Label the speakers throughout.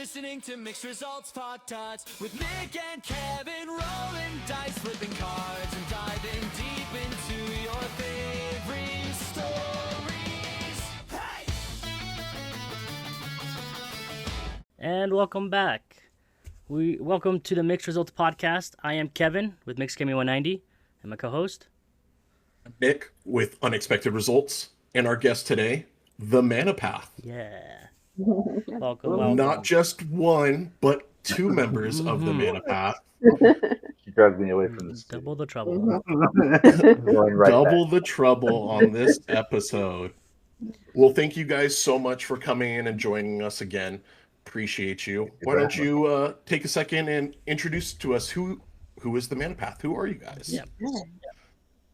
Speaker 1: listening to Mixed Results Pot Tots with Nick and Kevin, rolling dice, flipping cards, and diving deep into your favorite stories. Hey!
Speaker 2: And welcome back. Welcome to the Mixed Results Podcast. I am Kevin with Mixed Gaming 190 and my co-host
Speaker 3: Nick with Unexpected Results, and our guest today, TheManaPath.
Speaker 2: Yeah. Welcome.
Speaker 3: Not just one, but two members of TheManaPath.
Speaker 4: She dragged me away from the studio.
Speaker 2: Double the trouble.
Speaker 4: Going right
Speaker 3: Double
Speaker 4: back.
Speaker 3: the trouble on this episode. Well, thank you guys so much for coming in and joining us again. Appreciate you. Why don't you take a second and introduce to us who is TheManaPath? Who are you guys?
Speaker 2: Yep.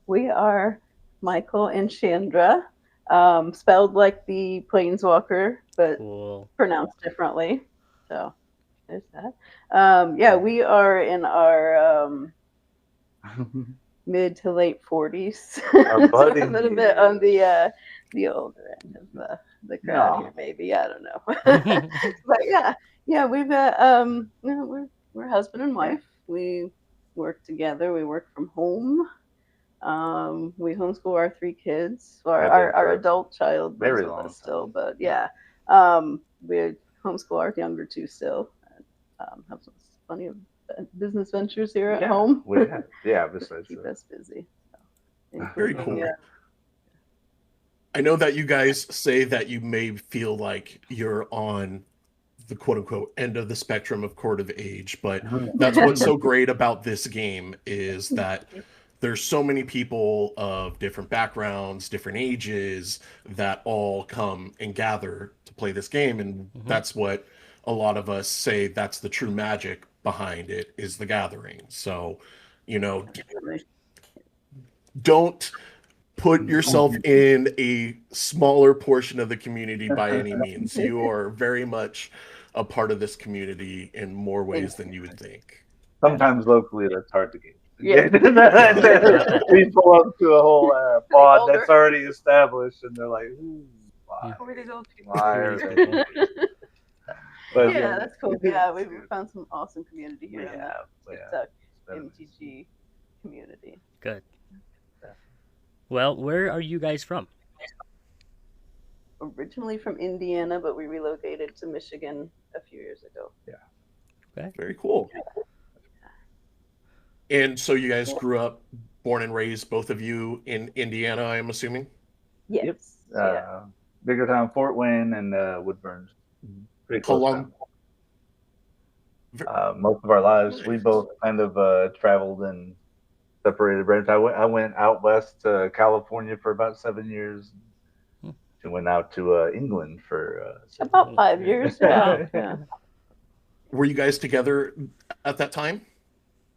Speaker 5: We are Michael and Chandra, spelled like the Planeswalker, but
Speaker 2: Cool.
Speaker 5: pronounced differently. So there's that. We are in our mid to late 40s.
Speaker 4: Our buddy.
Speaker 5: So a little bit on the older end of the crowd here, maybe. I don't know. But we've got we're husband and wife. We work together. We work from home. We homeschool our 3 kids. Our adult child
Speaker 4: Very
Speaker 5: lives with
Speaker 4: long
Speaker 5: us still, but we homeschool our younger 2 still. Have plenty of business ventures here at home.
Speaker 4: Besides
Speaker 5: Keep us busy. So,
Speaker 3: Very cool.
Speaker 5: Yeah.
Speaker 3: I know that you guys say that you may feel like you're on the quote-unquote end of the spectrum of court of age, but that's what's so great about this game is that there's so many people of different backgrounds, different ages that all come and gather to play this game. And that's what a lot of us say that's the true magic behind it is the gathering. So, don't put yourself in a smaller portion of the community by any means. You are very much a part of this community in more ways than you would think.
Speaker 4: Sometimes locally that's hard to get.
Speaker 5: Yeah.
Speaker 4: We pull up to a whole pod that's already established, and they're like, why? Why are they? But,
Speaker 5: That's cool. Yeah, we found some awesome community here in the TikTok MTG community.
Speaker 2: Good. Well, where are you guys from?
Speaker 5: Originally from Indiana, but we relocated to Michigan a few years ago.
Speaker 3: Very cool. And so you guys grew up, born and raised, both of you in Indiana, I'm assuming?
Speaker 5: Yes.
Speaker 4: Bigger town, Fort Wayne and Woodburn. Pretty
Speaker 3: How
Speaker 4: close
Speaker 3: long?
Speaker 4: town. Most of our lives, we both kind of traveled and separated branches. I went out west to California for about 7 years. And went out to England for
Speaker 5: About 5 years. Yeah.
Speaker 3: Were you guys together at that time?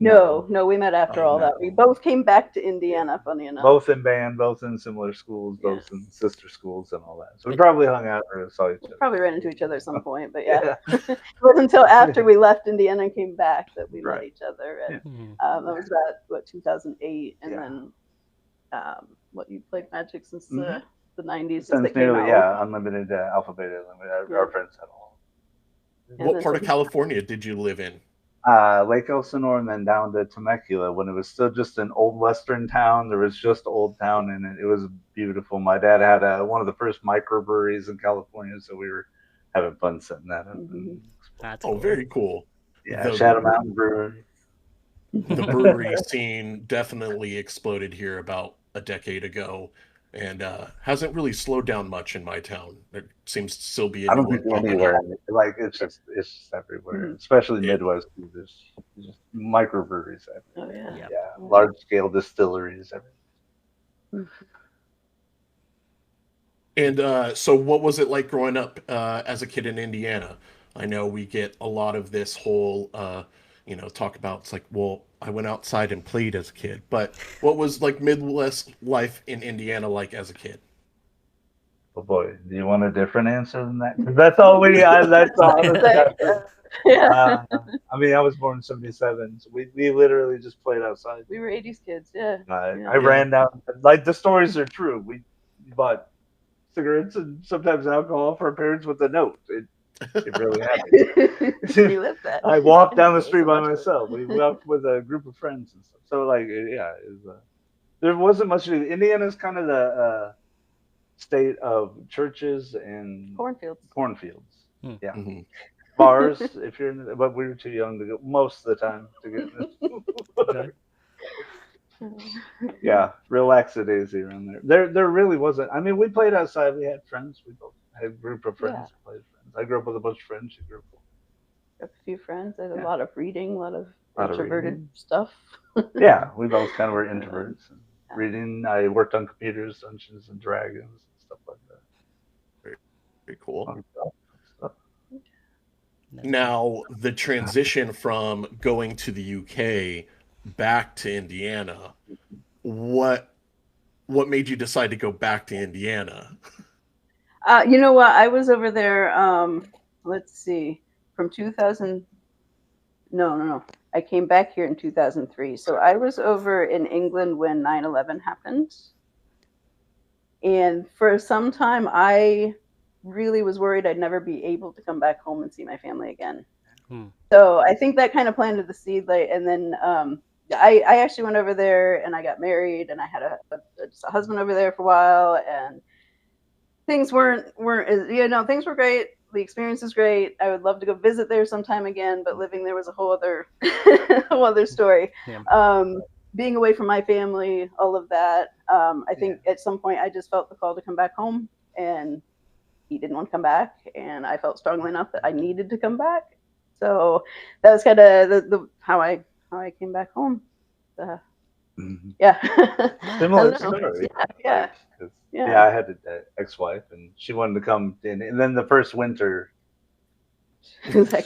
Speaker 5: No, we met after all that. We both came back to Indiana, funny enough.
Speaker 4: Both in band, both in similar schools, both in sister schools and all that. So we probably hung out or saw each other.
Speaker 5: Probably ran into each other at some point, but it wasn't until after we left Indiana and came back that we met each other. And that was about 2008, and then you played Magic since the 90s.
Speaker 4: Since nearly, Unlimited, Alpha Beta, Unlimited. Our friends had all.
Speaker 3: What part of California did you live in?
Speaker 4: Lake Elsinore, and then down to Temecula when it was still just an old western town. There was just Old Town in it. It was beautiful. My dad had one of the first microbreweries in California, so we were having fun setting that up.
Speaker 2: That's
Speaker 3: cool. Very cool.
Speaker 4: Yeah, Shadow Mountain Brewery.
Speaker 3: The brewery scene definitely exploded here about a decade ago, and hasn't really slowed down much in my town. There seems to still be.
Speaker 4: I don't think anywhere. Like it's just everywhere, especially Midwest. There's just microbreweries everywhere. Large scale distilleries everywhere.
Speaker 3: And so, what was it like growing up as a kid in Indiana? I know we get a lot of this whole, talk about. It's like, well, I went outside and played as a kid, but what was like Midwest life in Indiana like as a kid?
Speaker 4: Oh boy, do you want a different answer than that? That's all we got. That's all. I mean, I was born in '77, so we literally just played outside.
Speaker 5: We were '80s kids, I
Speaker 4: ran down. Like the stories are true. We bought cigarettes and sometimes alcohol for our parents with a note. It really happened.
Speaker 5: You lived that.
Speaker 4: I walked down the
Speaker 5: It was
Speaker 4: street
Speaker 5: a
Speaker 4: by
Speaker 5: bunch of-
Speaker 4: myself. We walked with a group of friends and stuff. So like, yeah, there wasn't much to do. Indiana's kind of the state of churches and
Speaker 5: Cornfields.
Speaker 4: cornfields.
Speaker 2: Hmm.
Speaker 4: Yeah,
Speaker 3: Mhm.
Speaker 4: bars if you're in, but we were too young to go most of the time to get in.
Speaker 2: Okay.
Speaker 4: Yeah, real lackadaisy around there. There really wasn't. I mean, we played outside. We had friends. We both had a group of friends.
Speaker 5: Yeah.
Speaker 4: Who played friends. I grew up with a bunch of friends. She grew up with
Speaker 5: A few friends. There's
Speaker 4: Yeah.
Speaker 5: a lot of reading, a lot of
Speaker 4: A lot of
Speaker 5: introverted
Speaker 4: reading.
Speaker 5: stuff.
Speaker 4: Yeah, we both kind of were introverts. And reading. I worked on computers, Dungeons and Dragons, and stuff like that.
Speaker 3: Very cool.
Speaker 4: Fun stuff.
Speaker 3: Now, the transition from going to the UK back to Indiana, what made you decide to go back to Indiana?
Speaker 5: You know what? I was over there. Let's see, from 2000. No. I came back here in 2003. So I was over in England when 9/11 happened, and for some time I really was worried I'd never be able to come back home and see my family again. So I think that kind of planted the seed. And then I actually went over there and I got married and I had just a husband over there for a while, and things weren't things were great. The experience is great. I would love to go visit there sometime again, but living there was a whole other whole other story.
Speaker 2: Yeah.
Speaker 5: Being away from my family, all of that. I think at some point I just felt the call to come back home, and he didn't want to come back, and I felt strongly enough that I needed to come back. So that was kind of the how I came back home. Yeah.
Speaker 4: Similar
Speaker 5: I don't know.
Speaker 4: story.
Speaker 5: Yeah.
Speaker 4: Like, 'cause,
Speaker 5: Yeah.
Speaker 4: I had an ex-wife, and she wanted to come in. And then the first winter,
Speaker 5: That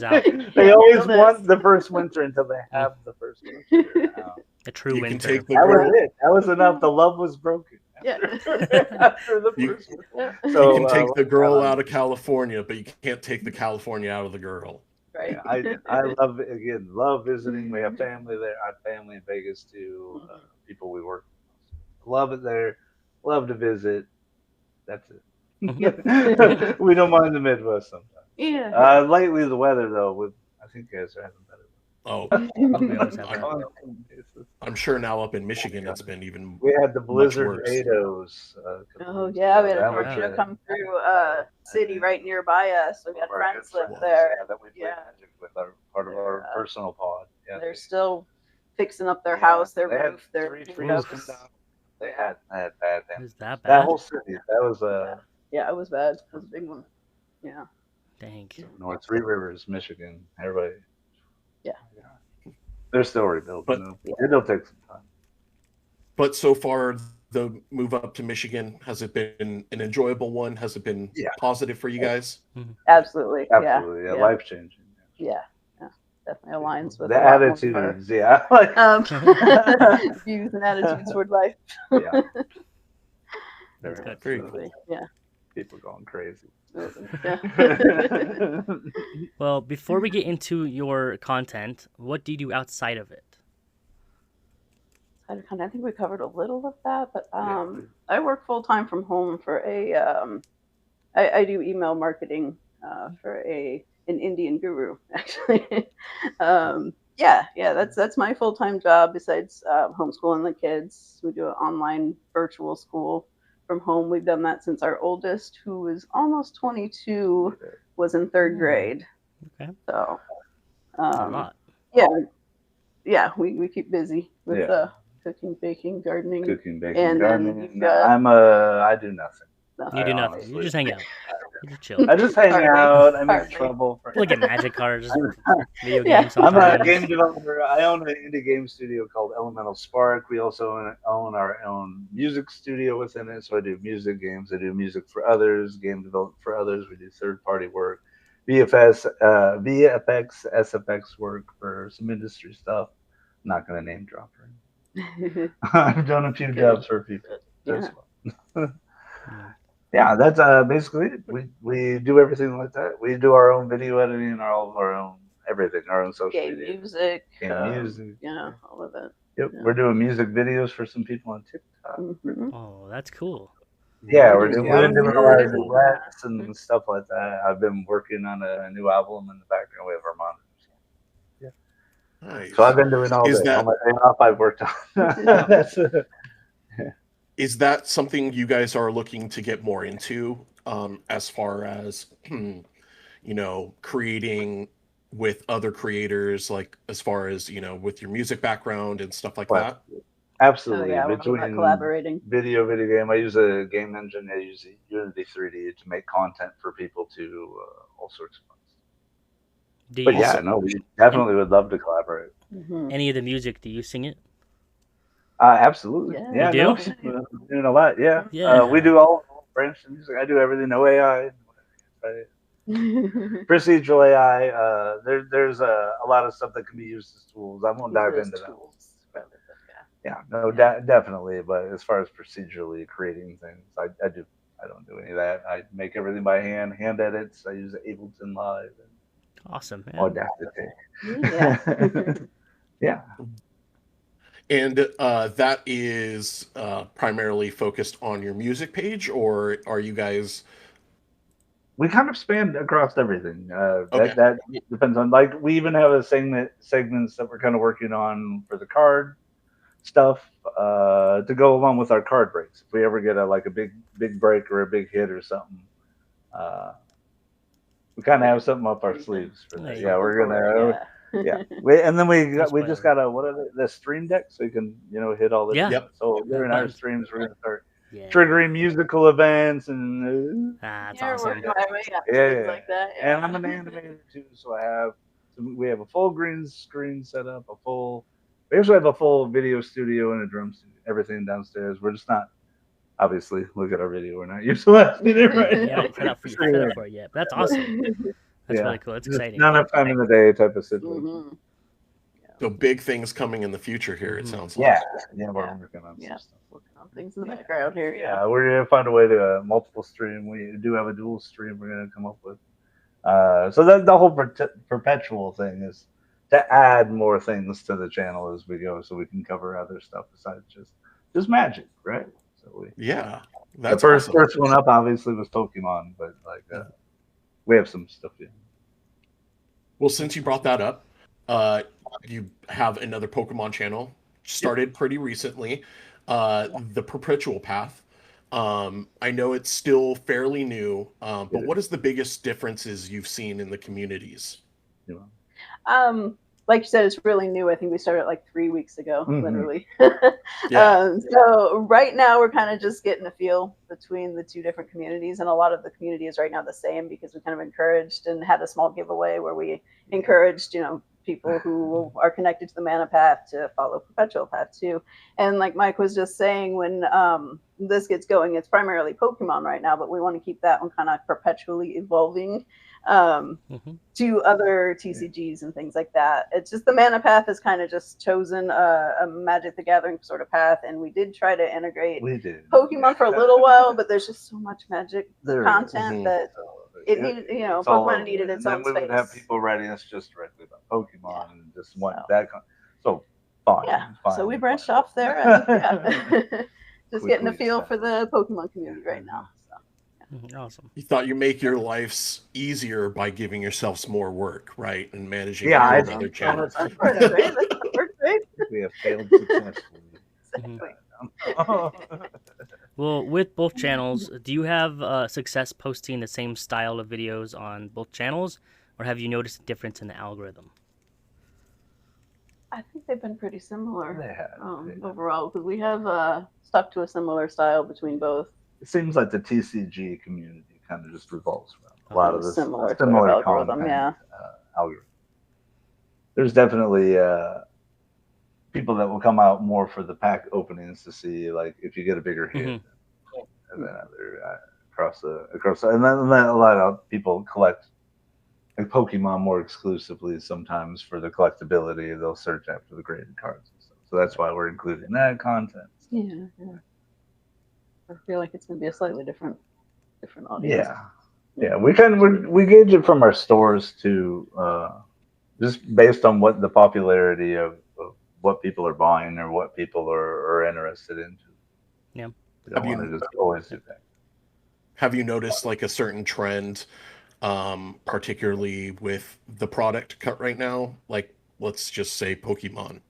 Speaker 5: guy.
Speaker 4: they
Speaker 5: Yeah,
Speaker 4: always
Speaker 5: feel
Speaker 4: want
Speaker 5: this.
Speaker 4: the first winter until they have the first winter.
Speaker 2: A true
Speaker 3: You can
Speaker 2: winter.
Speaker 3: take the
Speaker 4: That was
Speaker 3: girl.
Speaker 4: it. That was enough. The love was broken.
Speaker 5: Yeah.
Speaker 4: After the
Speaker 3: You-
Speaker 4: first winter.
Speaker 5: Yeah.
Speaker 4: So,
Speaker 3: You can take the girl
Speaker 4: um,
Speaker 3: out of California, but you can't take the California out of the girl.
Speaker 5: Right.
Speaker 4: I love it again. Love visiting. We have family there. I have family in Vegas too. People we work with. Love it there. Love to visit. That's it. We don't mind the Midwest sometimes.
Speaker 5: Yeah.
Speaker 4: Lately the weather though, I think you guys are having better.
Speaker 3: Oh,
Speaker 2: We always have that.
Speaker 3: I'm sure now up in Michigan it's been even.
Speaker 4: We had the blizzard
Speaker 3: worse.
Speaker 4: tornadoes.
Speaker 5: Oh yeah, we had a
Speaker 4: That was
Speaker 5: tornado
Speaker 4: a-
Speaker 5: come through city right nearby us. We had
Speaker 4: Our
Speaker 5: friends
Speaker 4: good
Speaker 5: live
Speaker 4: friends,
Speaker 5: there.
Speaker 4: that we played
Speaker 5: Yeah.
Speaker 4: Magic with part of our
Speaker 5: Yeah.
Speaker 4: personal pod. Yeah,
Speaker 5: They're still fixing up their house, their
Speaker 4: they had
Speaker 5: roof, their
Speaker 4: 3 trees
Speaker 5: windows.
Speaker 4: come down. They had bad damage.
Speaker 2: Is that
Speaker 4: That
Speaker 2: bad?
Speaker 4: whole city. That was
Speaker 5: Yeah, it was bad. It was a big one. Yeah.
Speaker 2: Dang.
Speaker 4: North Three Rivers, Michigan. Everybody.
Speaker 5: Yeah.
Speaker 4: They're still rebuilding.
Speaker 3: But-
Speaker 4: though. It'll take some time.
Speaker 3: But so far, the move up to Michigan, has it been an enjoyable one? Has it been
Speaker 4: Yeah.
Speaker 3: positive for you guys?
Speaker 5: Absolutely.
Speaker 4: Absolutely, yeah,
Speaker 5: Yeah.
Speaker 4: life changing.
Speaker 5: Yeah. Definitely aligns with
Speaker 4: The
Speaker 5: a lot more of
Speaker 4: attitudes, yeah, like,
Speaker 5: our, views and attitudes toward life.
Speaker 4: yeah.
Speaker 2: That's good.
Speaker 3: Very
Speaker 5: Absolutely.
Speaker 3: cool.
Speaker 5: Yeah.
Speaker 4: People going crazy.
Speaker 5: Yeah.
Speaker 2: Well, before we get into your content, what do you do outside of it?
Speaker 5: I think we covered a little of that, but I work full time from home for I do email marketing for an Indian guru actually. That's my full time job besides homeschooling the kids. We do an online virtual school from home. We've done that since our oldest, who is almost 22, was in 3rd grade.
Speaker 2: Okay.
Speaker 5: So
Speaker 2: A lot.
Speaker 5: yeah, we keep busy with
Speaker 4: Yeah.
Speaker 5: cooking, baking, gardening.
Speaker 4: Cooking, baking,
Speaker 5: And then
Speaker 4: gardening.
Speaker 5: you've got-
Speaker 4: I do nothing.
Speaker 2: You do nothing.
Speaker 4: honestly-
Speaker 2: You just hang out. You just chill.
Speaker 4: I just hang
Speaker 5: Hardly.
Speaker 4: out. I'm in
Speaker 5: Hardly.
Speaker 4: trouble.
Speaker 2: Look at magic cards, video
Speaker 5: Yeah.
Speaker 2: games
Speaker 4: I'm a
Speaker 2: sometimes.
Speaker 4: game developer. I own an indie game studio called Elemental Spark. We also own our own music studio within it. So I do music games. I do music for others, game development for others. We do third-party work, VFX, SFX work for some industry stuff. I'm not going to name drop her. I've done a few jobs for people. as well. Yeah, that's basically it. We do everything like that. We do our own video editing, all of our own everything, our own social
Speaker 5: Game
Speaker 4: media.
Speaker 5: music.
Speaker 4: Game music.
Speaker 5: Yeah, all of it.
Speaker 4: Yep,
Speaker 5: yeah.
Speaker 4: we're doing music videos for some people on TikTok.
Speaker 5: Mhm.
Speaker 2: Oh, that's cool.
Speaker 4: Yeah,
Speaker 5: We've
Speaker 4: we've been doing a lot of
Speaker 5: yeah.
Speaker 4: duets and stuff like that. I've been working on a new album in the background. We have our monitors. Yeah.
Speaker 3: Nice.
Speaker 4: So I've been doing all
Speaker 3: Is
Speaker 4: day.
Speaker 3: that-
Speaker 4: All my day off, I've worked on. That's
Speaker 3: Is that something you guys are looking to get more into, as far as creating with other creators, like as far as with your music background and stuff like
Speaker 4: what?
Speaker 3: that?
Speaker 4: Absolutely.
Speaker 5: Oh yeah, we're talking about
Speaker 4: Between
Speaker 5: collaborating.
Speaker 4: video game, I use a game engine. I use Unity 3D to make content for people to all sorts of fun stuff.
Speaker 2: Do
Speaker 4: But
Speaker 2: you
Speaker 4: yeah, no, we definitely would love to collaborate.
Speaker 5: Mhm.
Speaker 2: any of the music? Do you sing it?
Speaker 4: Absolutely.
Speaker 5: Yeah.
Speaker 4: Yeah,
Speaker 2: You
Speaker 4: no,
Speaker 2: do?
Speaker 4: we're doing a lot. Yeah.
Speaker 2: Yeah.
Speaker 4: We do all branch of music. I do everything. No AI. Procedural AI. There's a lot of stuff that can be used as tools. I won't dive
Speaker 5: Those
Speaker 4: into that.
Speaker 5: tools rather than-
Speaker 4: Yeah, no, definitely. But as far as procedurally creating things, I don't do any of that. I make everything by hand edits. I use Ableton Live and
Speaker 2: Awesome, man.
Speaker 4: Audacity.
Speaker 5: Yeah.
Speaker 4: Yeah.
Speaker 3: And that is primarily focused on your music page, or are you guys?
Speaker 4: We kind of span across everything.
Speaker 3: Okay.
Speaker 4: That depends on, like, we even have a segments that we're kind of working on for the card stuff to go along with our card breaks. If we ever get a big break or a big hit or something, we kind of have something up our sleeves for that.
Speaker 2: Nice.
Speaker 4: Yeah, we're gonna.
Speaker 5: Yeah.
Speaker 4: And then we
Speaker 2: Cosplay.
Speaker 4: just got the stream deck, so you can hit all the
Speaker 2: Yeah.
Speaker 3: Yep.
Speaker 4: So during our
Speaker 2: buttons.
Speaker 4: streams, we're gonna start
Speaker 2: Yeah.
Speaker 4: triggering musical events and
Speaker 2: That's
Speaker 5: Yeah, we're
Speaker 2: awesome.
Speaker 5: working our way up,
Speaker 4: Yeah,
Speaker 5: things
Speaker 4: yeah.
Speaker 5: like that.
Speaker 4: and I'm an animator too, so we have a full green screen set up, we also have a full video studio and a drum studio, everything downstairs. We're just not, obviously, look at our video, we're not utilizing it right
Speaker 2: You
Speaker 4: now.
Speaker 2: haven't set up for it yet, but that's awesome. That's
Speaker 4: Yeah.
Speaker 2: really cool. That's
Speaker 4: Just
Speaker 2: exciting.
Speaker 4: not enough time in the day type of situation.
Speaker 5: Mhm.
Speaker 3: So big things coming in the future here. It
Speaker 2: Mhm.
Speaker 3: sounds like.
Speaker 4: Yeah, we're working on
Speaker 5: Yeah.
Speaker 4: some stuff.
Speaker 5: Working on things in the background here.
Speaker 4: Yeah, we're gonna find a way to multiple stream. We do have a dual stream we're gonna come up with. So that the whole perpetual thing is to add more things to the channel as we go, so we can cover other stuff besides just magic, right? So
Speaker 3: Yeah,
Speaker 4: the
Speaker 3: that's
Speaker 4: first
Speaker 3: awesome.
Speaker 4: one up obviously was Pokemon, but we have some stuff. Yeah.
Speaker 3: Well, since you brought that up, you have another Pokemon channel started pretty recently, the Perpetual Path. I know it's still fairly new, but what is the biggest differences you've seen in the communities?
Speaker 5: Like you said, it's really new. I think we started like 3 weeks ago, literally.
Speaker 3: Yeah.
Speaker 5: So right now we're kind of just getting a feel between the two different communities, and a lot of the community is right now the same because we kind of encouraged and had a small giveaway where we encouraged, people who are connected to the ManaPath to follow Perpetual Path too. And like Mike was just saying, when this gets going, it's primarily Pokemon right now, but we want to keep that one kind of perpetually evolving to other TCGs and things like that. It's just the ManaPath has kind of just chosen a Magic the Gathering sort of path, and we did try to integrate Pokemon for a little while, but there's just so much Magic content that it needed, Pokemon needed its own space.
Speaker 4: We would have people writing us just directly about Pokemon and just want that. So fine.
Speaker 5: Yeah.
Speaker 4: Fine,
Speaker 5: So we branched
Speaker 4: fine.
Speaker 5: off there, and just getting a
Speaker 4: Quickly
Speaker 5: feel
Speaker 4: expand.
Speaker 5: for the Pokemon community right now. So.
Speaker 2: Awesome.
Speaker 3: You thought you make your lives easier by giving yourselves more work, right? And managing
Speaker 4: Yeah, I
Speaker 3: another
Speaker 4: think
Speaker 3: channel.
Speaker 5: That's right. That worked great.
Speaker 4: We have failed successfully.
Speaker 5: Exactly.
Speaker 2: Well, with both channels, do you have success posting the same style of videos on both channels, or have you noticed a difference in the algorithm?
Speaker 5: I think they've been pretty similar
Speaker 4: They have.
Speaker 5: overall, because we have stuck to a similar style between both.
Speaker 4: It seems like the TCG community kind of just revolves around a lot of this
Speaker 5: Similar
Speaker 4: algorithm.
Speaker 5: algorithm, yeah.
Speaker 4: Algorithm. There's definitely people that will come out more for the pack openings to see, like, if you get a bigger hit, and then other across the and then a lot of people collect like Pokemon more exclusively sometimes for the collectability. They'll search after the graded cards and stuff. So that's why we're including that content.
Speaker 5: Yeah. I feel like it's going to be a slightly different audience.
Speaker 4: Yeah. We gauge it from our stores too, just based on what the popularity of what people are buying or what people are interested into.
Speaker 2: Yeah.
Speaker 4: We don't want to just always do that.
Speaker 3: Have you noticed like a certain trend, particularly with the product cut right now? Like, let's just say Pokemon.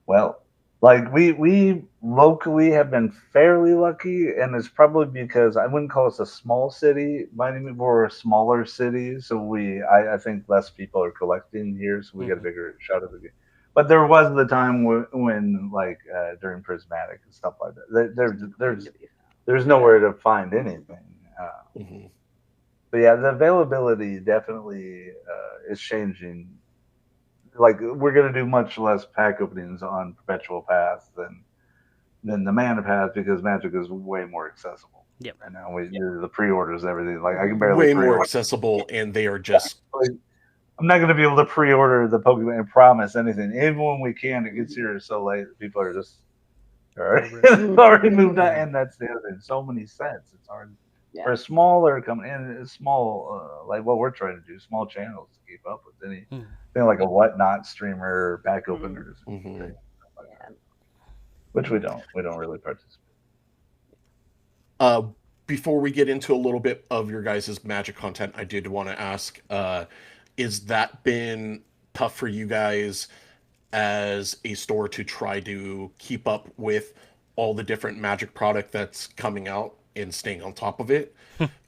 Speaker 4: Well, like we locally have been fairly lucky, and it's probably because I wouldn't call us a small city. Miami, we're a smaller city, so I think less people are collecting here, so we get a bigger shot of the game. But there was the time when like during Prismatic and stuff like that, there's nowhere to find anything.
Speaker 3: Hmm.
Speaker 4: But yeah, the availability definitely is changing. Like we're gonna do much less pack openings on Perpetual Path than the ManaPath because Magic is way more accessible.
Speaker 2: Yep.
Speaker 4: And now we do the pre-orders and everything. Like I can barely
Speaker 3: Way more
Speaker 4: pre-order.
Speaker 3: accessible, and they are just
Speaker 4: Like, I'm not gonna be able to pre-order the Pokemon and promise anything. Even when we can, it gets here so late. People are just already moved on, and that's the other thing. So many sets. It's hard for a smaller company and a small like what we're trying to do, small channels to keep up with anything like a whatnot streamer, pack openers, which we don't. We don't really participate.
Speaker 3: Before we get into a little bit of your guys' Magic content, I did want to ask, is that been tough for you guys as a store to try to keep up with all the different Magic product that's coming out and staying on top of it?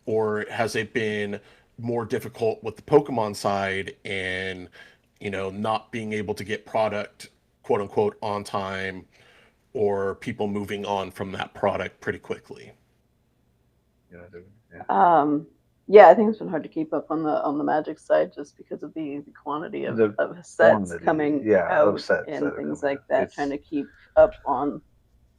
Speaker 3: Or has it been more difficult with the Pokemon side and, not being able to get product, quote unquote, on time, or people moving on from that product pretty quickly?
Speaker 5: Yeah, I think it's been hard to keep up on the Magic side just because of the quantity of sets coming out and things like that. Trying to keep up on.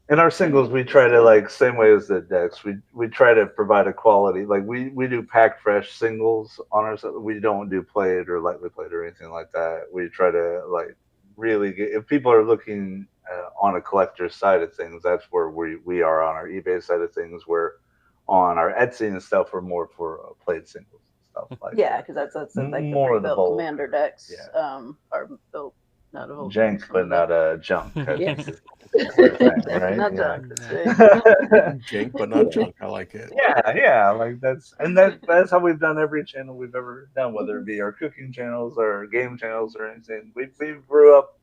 Speaker 4: In our singles, we try to like same way as the decks. We try to provide a quality. Like we do pack fresh singles on our. We don't do played or lightly played or anything like that. We try to like really get if people are looking on a collector's side of things. That's where we are on our eBay side of things. Where on our Etsy and stuff, we're more for played singles and stuff like
Speaker 5: because that's like
Speaker 4: more
Speaker 5: the
Speaker 4: of the
Speaker 5: pre-built
Speaker 4: bulk.
Speaker 5: Commander decks are built out of
Speaker 4: jank, but not junk.
Speaker 5: Yes.
Speaker 4: Right?
Speaker 5: Not
Speaker 4: Yeah.
Speaker 5: junk.
Speaker 3: Jank, but not junk. I like it.
Speaker 4: Yeah, like that's how we've done every channel we've ever done, whether it be our cooking channels or game channels or anything. We grew up.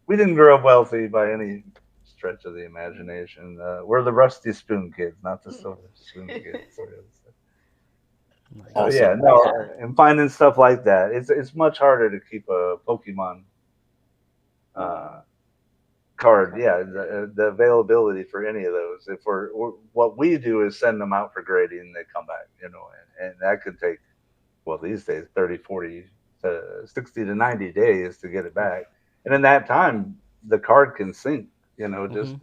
Speaker 4: We didn't grow up wealthy by any stretch of the imagination. We're the rusty spoon kids, not the silver spoon kids. So yeah, no, and finding stuff like that, it's much harder to keep a Pokemon card. Yeah, the availability for any of those. If we're what we do is send them out for grading, and they come back, and that could take these days 30, 40 to 60 to 90 days to get it back, and in that time the card can sink.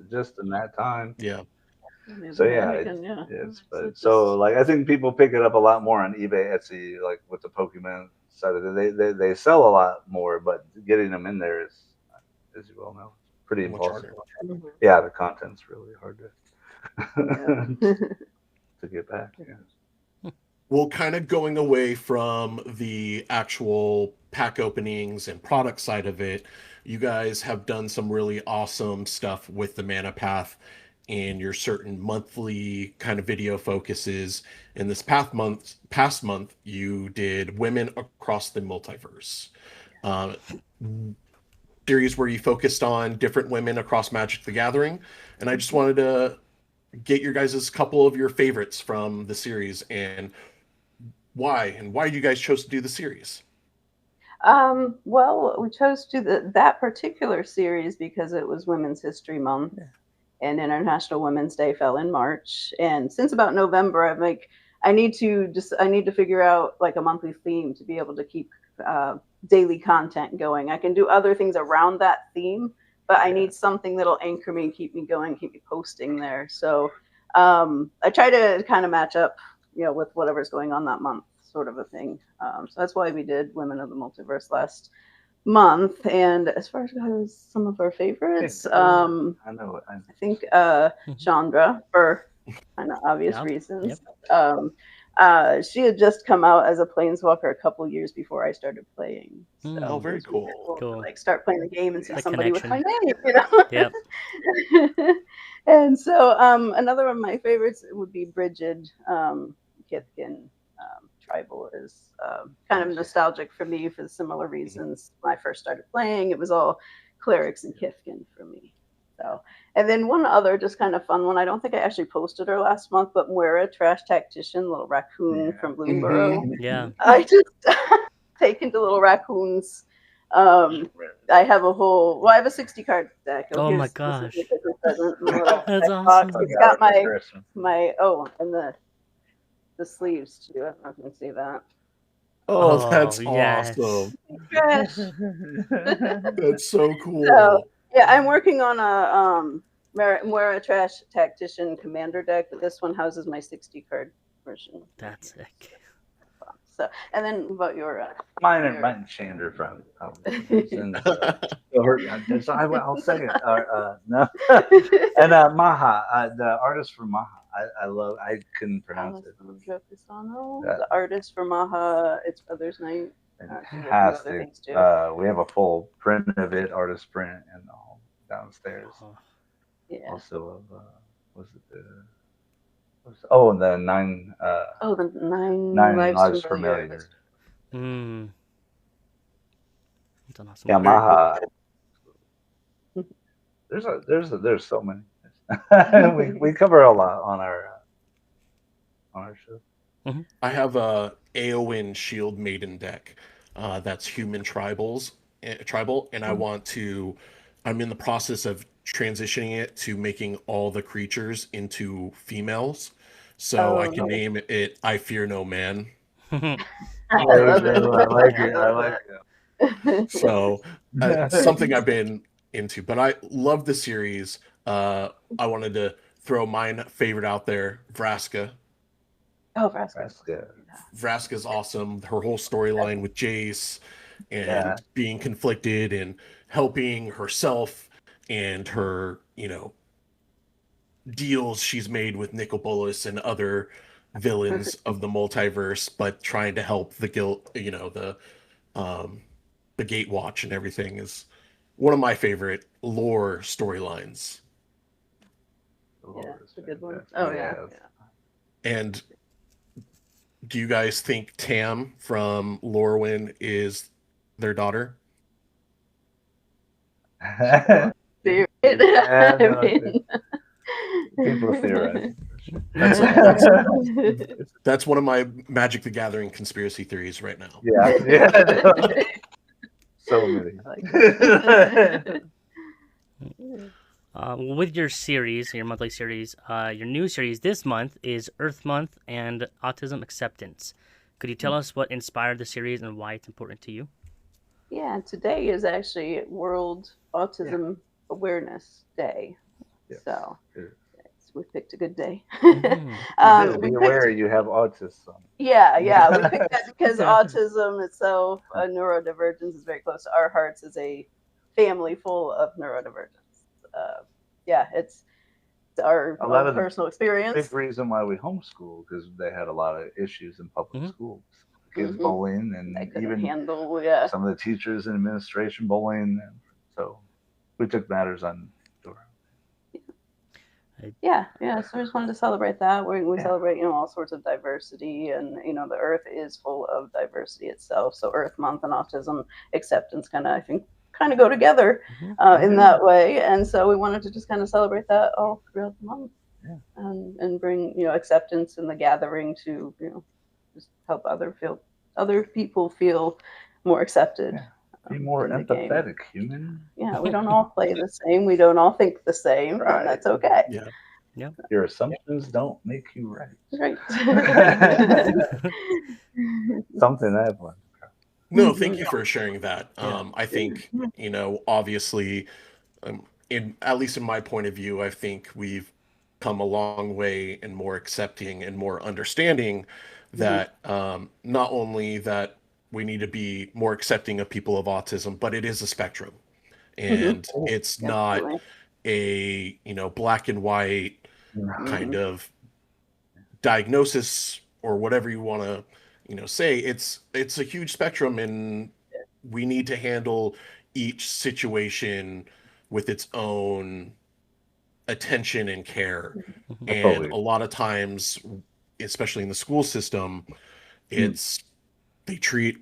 Speaker 4: Just in that time.
Speaker 3: Yeah.
Speaker 4: So like I think people pick it up a lot more on eBay, Etsy, like with the Pokemon side of it. They sell a lot more, but getting them in there is, as you well know, pretty impossible. Yeah, the content's really hard to get back. Yeah.
Speaker 3: Well, kind of going away from the actual pack openings and product side of it, you guys have done some really awesome stuff with the ManaPath and your certain monthly kind of video focuses. In this past month, you did Women Across the Multiverse. Series where you focused on different women across Magic the Gathering. And I just wanted to get your guys' couple of your favorites from the series and why you guys chose to do the series.
Speaker 5: Well, we chose to do that particular series because it was Women's History Month and International Women's Day fell in March. And since about November, I'm like, I need to figure out like a monthly theme to be able to keep daily content going. I can do other things around that theme, but I need something that'll anchor me and keep me going, keep me posting there. So I try to kind of match up, with whatever's going on that month, sort of a thing. So that's why we did Women of the Multiverse last month. And as far as some of our favorites, I think Chandra for kind of obvious reasons. She had just come out as a planeswalker a couple years before I started playing. So
Speaker 2: Mm.
Speaker 3: Oh, very
Speaker 5: it was really
Speaker 3: cool.
Speaker 5: to, like, start playing the game and see
Speaker 2: The
Speaker 5: somebody with my
Speaker 2: connection.
Speaker 5: name, you know.
Speaker 2: Yep.
Speaker 5: And so another one of my favorites would be Bridget Kithkin. Tribal is kind of nostalgic for me for similar reasons. When I first started playing, it was all clerics and Kithkin for me. So, and then one other just kind of fun one. I don't think I actually posted her last month, but Moira, Trash Tactician, little raccoon from Bloomburrow.
Speaker 2: Yeah.
Speaker 5: I just taken to little raccoons. I have a whole, well, I have a 60 card deck.
Speaker 2: Oh my
Speaker 5: This is
Speaker 2: gosh.
Speaker 5: the Christmas present. The little
Speaker 2: That's
Speaker 5: deck box.
Speaker 2: awesome.
Speaker 5: It's got my and the sleeves too. I don't know if you can see that.
Speaker 3: Oh, that's
Speaker 2: yes.
Speaker 3: awesome.
Speaker 5: Trash.
Speaker 3: That's so cool.
Speaker 5: So, yeah, I'm working on a Moira Trash Tactician Commander deck, but this one houses my 60 card version.
Speaker 2: That's sick.
Speaker 5: So, and then about your
Speaker 4: Mine and Shander from I'll say it. No. And Maha, the artist from Maha. I couldn't pronounce it.
Speaker 5: The artist for Maha, it's Brother's Night.
Speaker 4: Fantastic. We have a full print of it, artist print, and all downstairs.
Speaker 5: Yeah.
Speaker 4: Also, was it the and the nine.
Speaker 5: The
Speaker 4: nine lives familiar.
Speaker 2: Mm. That's an awesome.
Speaker 4: Yeah, Maha. There's so many. we cover a lot on our show.
Speaker 2: Mm-hmm.
Speaker 3: I have a Aowen Shield Maiden deck that's human tribal, and I'm in the process of transitioning it to making all the creatures into females, so I can name it I Fear No Man.
Speaker 5: I like it.
Speaker 3: So something I've been into, but I love the series. I wanted to throw mine favorite out there, Vraska.
Speaker 5: Oh, Vraska.
Speaker 3: Vraska's awesome. Her whole storyline with Jace and being conflicted and helping herself and her, deals she's made with Nicobolus and other villains of the multiverse, but trying to help the guild, the Gatewatch and everything is one of my favorite lore storylines.
Speaker 5: Yeah, it's a good one. Oh yeah.
Speaker 3: And do you guys think Tam from Lorwyn is their daughter?
Speaker 5: People
Speaker 4: theorize.
Speaker 3: That's one of my Magic the Gathering conspiracy theories right now.
Speaker 4: Yeah. So many.
Speaker 2: With your series, your monthly series, your new series this month is Earth Month and Autism Acceptance. Could you tell us what inspired the series and why it's important to you?
Speaker 5: Yeah, today is actually World Autism Awareness Day.
Speaker 4: Yes.
Speaker 5: So we picked a good day.
Speaker 4: Be aware you have autism.
Speaker 5: Yeah. We picked that because autism itself, neurodivergence, is very close to our hearts as a family full of neurodivergence. It's our personal experience.
Speaker 4: Big reason why we homeschool, because they had a lot of issues in public schools. Kids bullying, and even
Speaker 5: handle some
Speaker 4: of the teachers and administration bullying. So we took matters on.
Speaker 5: Yeah. So we just wanted to celebrate that. We celebrate, all sorts of diversity, and the Earth is full of diversity itself. So Earth Month and Autism Acceptance kind of go together in that way. And so we wanted to just kind of celebrate that all throughout the month, and bring acceptance in the gathering to just help other people feel more accepted.
Speaker 4: Yeah. Be more empathetic, human.
Speaker 5: Yeah, we don't all play the same. We don't all think the same, and that's okay.
Speaker 2: Yeah.
Speaker 4: Your assumptions don't make you right.
Speaker 5: Right.
Speaker 4: Something I've learned.
Speaker 3: No, thank you for sharing that. I think, obviously, at least in my point of view, I think we've come a long way and more accepting and more understanding that not only that we need to be more accepting of people of autism, but it is a spectrum, and it's not a black and white kind of diagnosis or whatever you want to, say. It's a huge spectrum, and we need to handle each situation with its own attention and care.
Speaker 2: Mhm.
Speaker 3: And a lot of times, especially in the school system, it's they treat,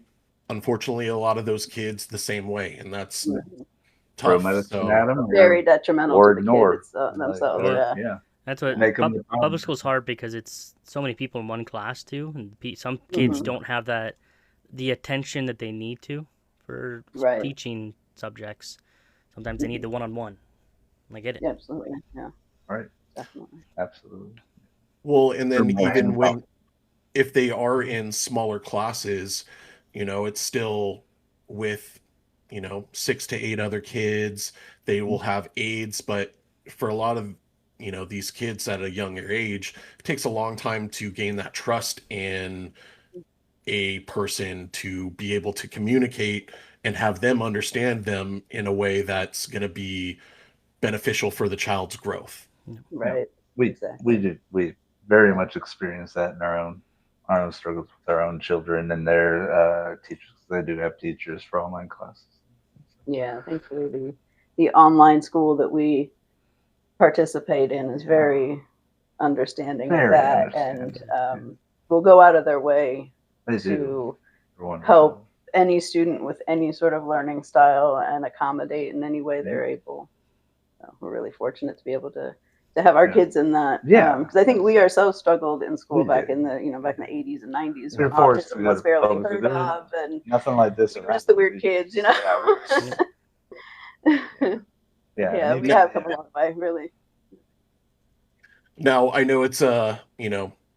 Speaker 3: unfortunately, a lot of those kids the same way, and that's
Speaker 4: Throw
Speaker 3: tough.
Speaker 4: medicine
Speaker 3: So
Speaker 4: at them,
Speaker 5: Very detrimental
Speaker 4: or
Speaker 5: to the
Speaker 4: ignore.
Speaker 5: kids themselves.
Speaker 2: Or-
Speaker 5: Yeah.
Speaker 4: Yeah.
Speaker 2: That's what
Speaker 4: Make 'em the problem.
Speaker 2: public school's hard because it's so many people in one class too, and some kids don't have the attention that they need to for
Speaker 5: Right.
Speaker 2: teaching subjects. Sometimes they need the one-on-one. I get it.
Speaker 5: Yeah, absolutely. Yeah.
Speaker 4: Right.
Speaker 5: Definitely.
Speaker 4: Absolutely.
Speaker 3: well, and then
Speaker 4: more
Speaker 3: even
Speaker 4: hands-off.
Speaker 3: if they are in smaller classes, it's still with 6 to 8 other kids. They will have aides, but for a lot of these kids at a younger age, it takes a long time to gain that trust in a person to be able to communicate and have them understand them in a way that's going to be beneficial for the child's growth.
Speaker 5: Right.
Speaker 4: We
Speaker 5: Exactly.
Speaker 4: we very much experience that in our own struggles with our own children and their teachers. They do have teachers for online classes.
Speaker 5: Yeah. Thankfully, the online school that we participate in is very understanding of
Speaker 4: Very
Speaker 5: that,
Speaker 4: understanding,
Speaker 5: and will go out of their way
Speaker 4: They do.
Speaker 5: to
Speaker 4: They're wonderful.
Speaker 5: help any student with any sort of learning style and accommodate in any way they're able. So we're really fortunate to be able to have our kids in that.
Speaker 4: Yeah.
Speaker 5: Because I think we ourselves struggled in school
Speaker 4: We
Speaker 5: back
Speaker 4: did.
Speaker 5: in the 80s and 90s
Speaker 4: We
Speaker 5: when
Speaker 4: were forced to
Speaker 5: autism
Speaker 4: go
Speaker 5: was
Speaker 4: to
Speaker 5: barely
Speaker 4: public
Speaker 5: heard
Speaker 4: school.
Speaker 5: of, and
Speaker 4: Nothing like this.
Speaker 5: we were just the weird kids,
Speaker 4: Yeah,
Speaker 5: Yeah,
Speaker 4: and
Speaker 5: we
Speaker 4: you-
Speaker 5: have come a long way, really.
Speaker 3: Now, I know it's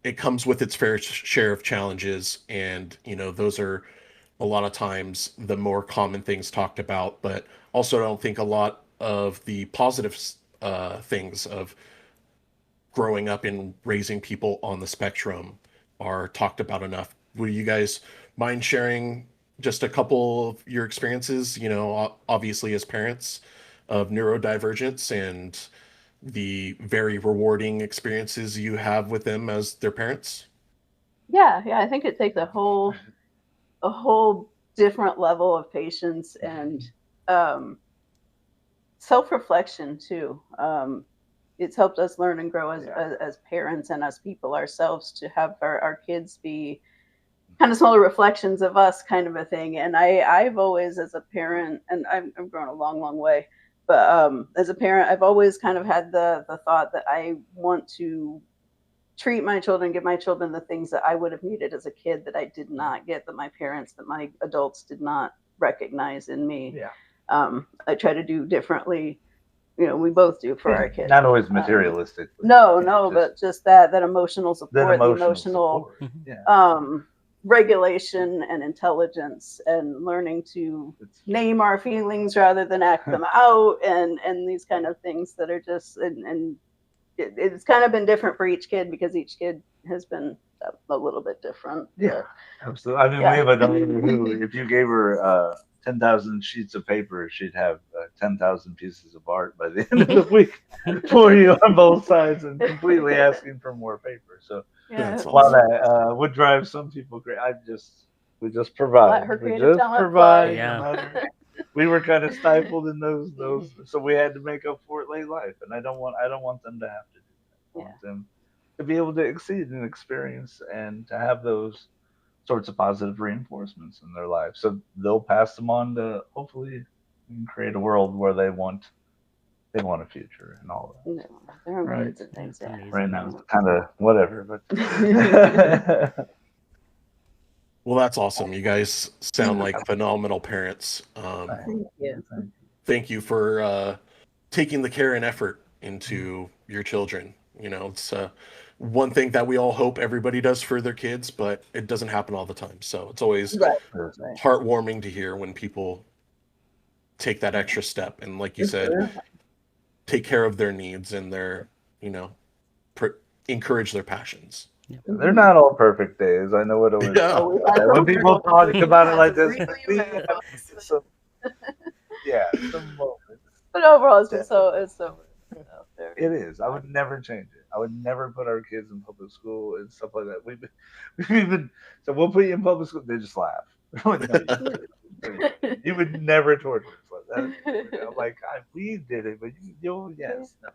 Speaker 3: it comes with its fair share of challenges, and those are a lot of times the more common things talked about, but also I don't think a lot of the positive things of growing up and raising people on the spectrum are talked about enough. Would you guys mind sharing just a couple of your experiences, obviously as parents of neurodivergence, and the very rewarding experiences you have with them as their parents?
Speaker 5: Yeah, I think it takes a whole different level of patience and self-reflection too. It's helped us learn and grow as parents and as people ourselves to have our kids be kind of smaller reflections of us, kind of a thing. And I've always, as a parent, and I've grown a long way, but as a parent, I've always kind of had the thought that I want to treat my children, give my children the things that I would have needed as a kid that I did not get, that my parents, that my adults did not recognize in me.
Speaker 4: Yeah.
Speaker 5: I try to do differently. We both do for our kids.
Speaker 4: Not always materialistic.
Speaker 5: But just that emotional support,
Speaker 4: that
Speaker 5: the
Speaker 4: emotional support.
Speaker 5: yeah. Regulation and intelligence, and learning to name our feelings rather than act them out, and these kind of things that are just and it's kind of been different for each kid because each kid has been a little bit different.
Speaker 4: Yeah, absolutely. I mean, we have a daughter who, if you gave her 10,000 sheets of paper, she'd have 10,000 pieces of art by the end of the week for you on both sides, and completely asking for more paper. So while that would drive some people crazy, we just provide.
Speaker 5: Let her
Speaker 4: We
Speaker 5: creative
Speaker 4: just
Speaker 5: talent
Speaker 4: provide.
Speaker 5: fly.
Speaker 2: Yeah.
Speaker 4: We were kind of stifled in those, so we had to make up for it late life, and I don't want them to have to do that. I want them to be able to exceed and experience and to have those sorts of positive reinforcements in their lives, so they'll pass them on to hopefully create a world where they want a future and all that.
Speaker 5: They're
Speaker 4: Right.
Speaker 5: amazing things. Yeah.
Speaker 4: Right now it's kind of whatever, but
Speaker 3: Well, that's awesome. You guys sound like phenomenal parents. Thank you for taking the care and effort into your children. It's one thing that we all hope everybody does for their kids, but it doesn't happen all the time. So it's always heartwarming to hear when people take that extra step and, like you said, take care of their needs and their, encourage their passions.
Speaker 4: They're not all perfect days. I know what it was.
Speaker 3: Yeah.
Speaker 4: When people talk about it like this, some moments.
Speaker 5: But overall, it's so
Speaker 4: It is. I would never change it. I would never put our kids in public school and stuff like that. We've been so we'll put you in public school. They just laugh. Like, no, you would never torture us like that. I'm like, God, we did it, but you'll yes, no.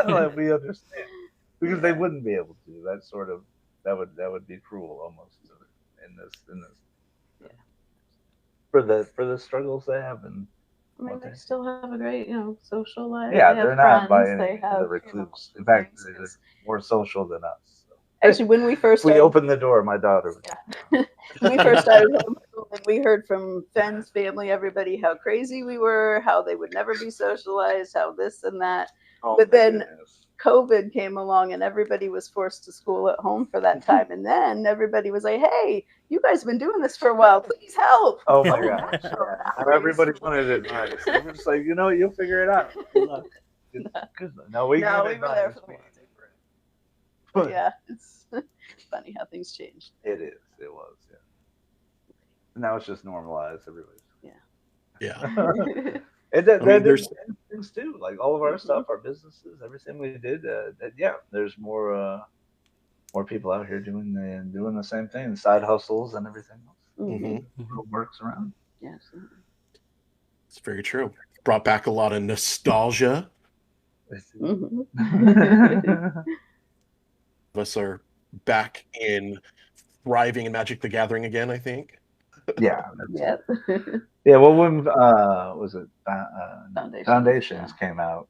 Speaker 4: Like, we understand because they wouldn't be able to. That sort of that would be cruel almost in this for the struggles they have and.
Speaker 5: I mean, they still have a great, social life.
Speaker 4: Yeah,
Speaker 5: they have
Speaker 4: they're not by
Speaker 5: friends.
Speaker 4: any
Speaker 5: They
Speaker 4: means
Speaker 5: have
Speaker 4: the recluse. In fact, they're more social than us. So.
Speaker 5: Actually, when we first
Speaker 4: we
Speaker 5: started,
Speaker 4: opened the door, my daughter.
Speaker 5: when we first started homeschooling, we heard from friends, family, everybody how crazy we were, how they would never be socialized, how this and that.
Speaker 4: Oh,
Speaker 5: but then
Speaker 4: goodness.
Speaker 5: COVID came along and everybody was forced to school at home for that time. And then everybody was like, hey, you guys have been doing this for a while. Please help.
Speaker 4: Oh, my gosh. Yeah. Everybody wanted advice. They were just like, you'll figure it out. Good luck. No, we were there for the whole thing.
Speaker 5: But yeah, it's funny how things changed.
Speaker 4: It is. It was, yeah. And now it's just normalized. Everybody's.
Speaker 3: Yeah.
Speaker 4: And that there's things too, like all of our stuff, our businesses, everything we did. There's more people out here doing the same thing, side hustles and everything else. Works around.
Speaker 5: Yes,
Speaker 3: it's very true. Brought back a lot of nostalgia. Us are back in thriving in Magic the Gathering again, I think.
Speaker 4: Yeah.
Speaker 5: Yeah.
Speaker 4: Yeah. Well, when was it? Foundations came out.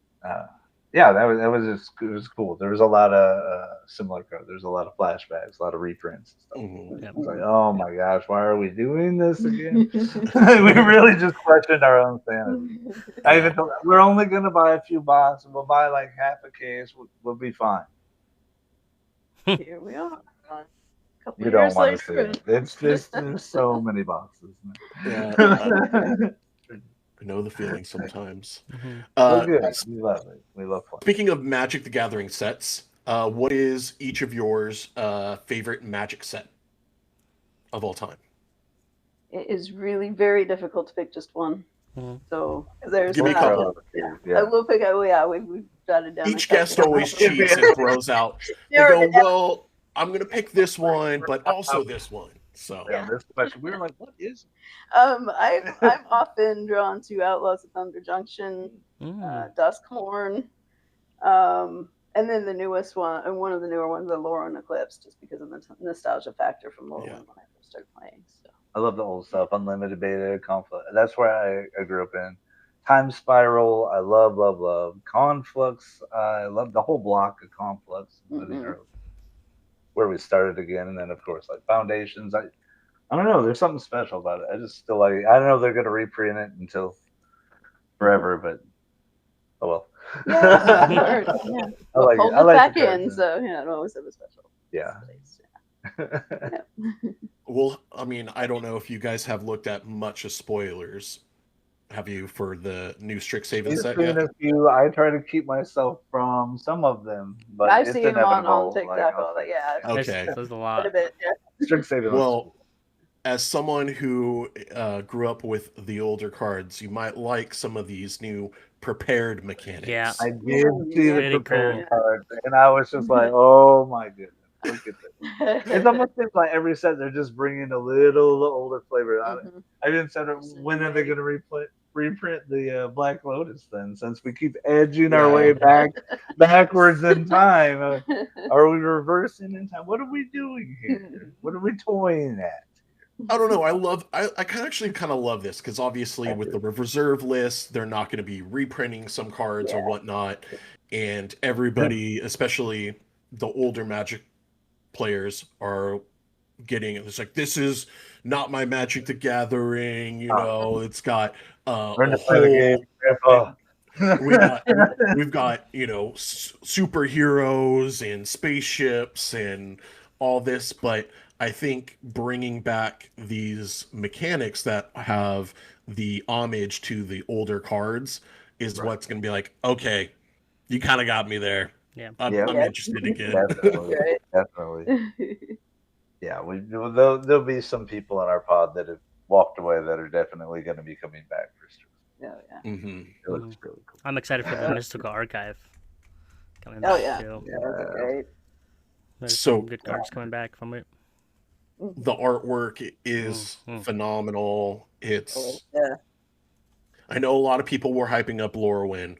Speaker 4: Yeah, that was it was cool. There was a lot of similar code. There's a lot of flashbacks, a lot of reprints and stuff.
Speaker 2: Yep.
Speaker 4: It's like, oh my gosh, why are we doing this again? We really just questioned our own sanity. I even told we're only gonna buy a few boxes. We'll buy like half a case. We'll be fine.
Speaker 5: Here we are.
Speaker 4: You don't want to see it. There's so many boxes.
Speaker 3: Yeah. I know the feeling sometimes.
Speaker 4: Good. We love it. We love fun.
Speaker 3: Speaking of Magic the Gathering sets, what is each of yours favorite Magic set of all time?
Speaker 5: It is really very difficult to pick just one. So there's
Speaker 3: Give me a couple.
Speaker 5: I will pick. We've jotted down.
Speaker 3: Each guest always cheats and throws out. They go, well, I'm gonna pick this one, but also this one. So
Speaker 4: this question, we were like, what is it?
Speaker 5: I'm often drawn to Outlaws of Thunder Junction, Duskhorn, and then the newest one, and one of the newer ones, the Lauren Eclipse, just because of the nostalgia factor from Lauren when I first started playing. So
Speaker 4: I love the old stuff, Unlimited Beta, Conflict. That's where I grew up in. Time Spiral, I love. Conflux, I love the whole block of Conflux. Where we started again, and then of course like Foundations. I don't know. There's something special about it. I just still like. I don't know if they're gonna reprint it until forever, but oh well.
Speaker 5: Yeah,
Speaker 4: I
Speaker 5: hold
Speaker 4: it. I
Speaker 5: it
Speaker 4: like
Speaker 5: back
Speaker 4: the
Speaker 5: in, so it always have a special.
Speaker 4: Yeah.
Speaker 3: Well, I mean, I don't know if you guys have looked at much of spoilers. Have you for the new Strixhaven set yet?
Speaker 4: A few. I try to keep myself from some of them, but
Speaker 5: I've
Speaker 4: it's
Speaker 5: seen them on
Speaker 4: inevitable.
Speaker 5: TikTok. All that, yeah.
Speaker 3: Okay.
Speaker 2: There's a lot.
Speaker 5: Quite a bit, yeah.
Speaker 4: Strixhaven.
Speaker 3: Well, as someone who grew up with the older cards, you might like some of these new prepared mechanics.
Speaker 2: Yeah.
Speaker 4: I did see the
Speaker 2: Pretty
Speaker 4: prepared
Speaker 2: cool.
Speaker 4: cards, and I was just like, oh my goodness. Look at this. It's almost seems like every set they're just bringing a little older flavor out of it. I even said, when are they going to reprint the Black Lotus then? Since we keep edging our way backwards in time, are we reversing in time? What are we doing here? What are we toying at?
Speaker 3: I don't know. I kind of love this because obviously with the reserve list, they're not going to be reprinting some cards or whatnot, and everybody, especially the older Magic players, are getting it's like, this is not my Magic the Gathering, it's got a whole we've got superheroes and spaceships and all this, but I think bringing back these mechanics that have the homage to the older cards is what's going to be like, okay, you kind of got me there.
Speaker 2: Yeah,
Speaker 3: I'm interested again.
Speaker 4: Definitely. Yeah, there'll be some people in our pod that have walked away that are definitely going to be coming back for sure.
Speaker 5: Yeah.
Speaker 3: Mm-hmm.
Speaker 4: It looks really cool.
Speaker 2: I'm excited for the Mystical Archive. coming
Speaker 5: Oh
Speaker 2: back
Speaker 5: yeah,
Speaker 2: too.
Speaker 5: yeah, those are great.
Speaker 2: There's
Speaker 3: So
Speaker 2: some good cards coming back from it.
Speaker 3: the artwork is
Speaker 2: Mhm.
Speaker 3: phenomenal.
Speaker 5: Oh,
Speaker 3: It's
Speaker 5: yeah.
Speaker 3: I know a lot of people were hyping up Lorwyn,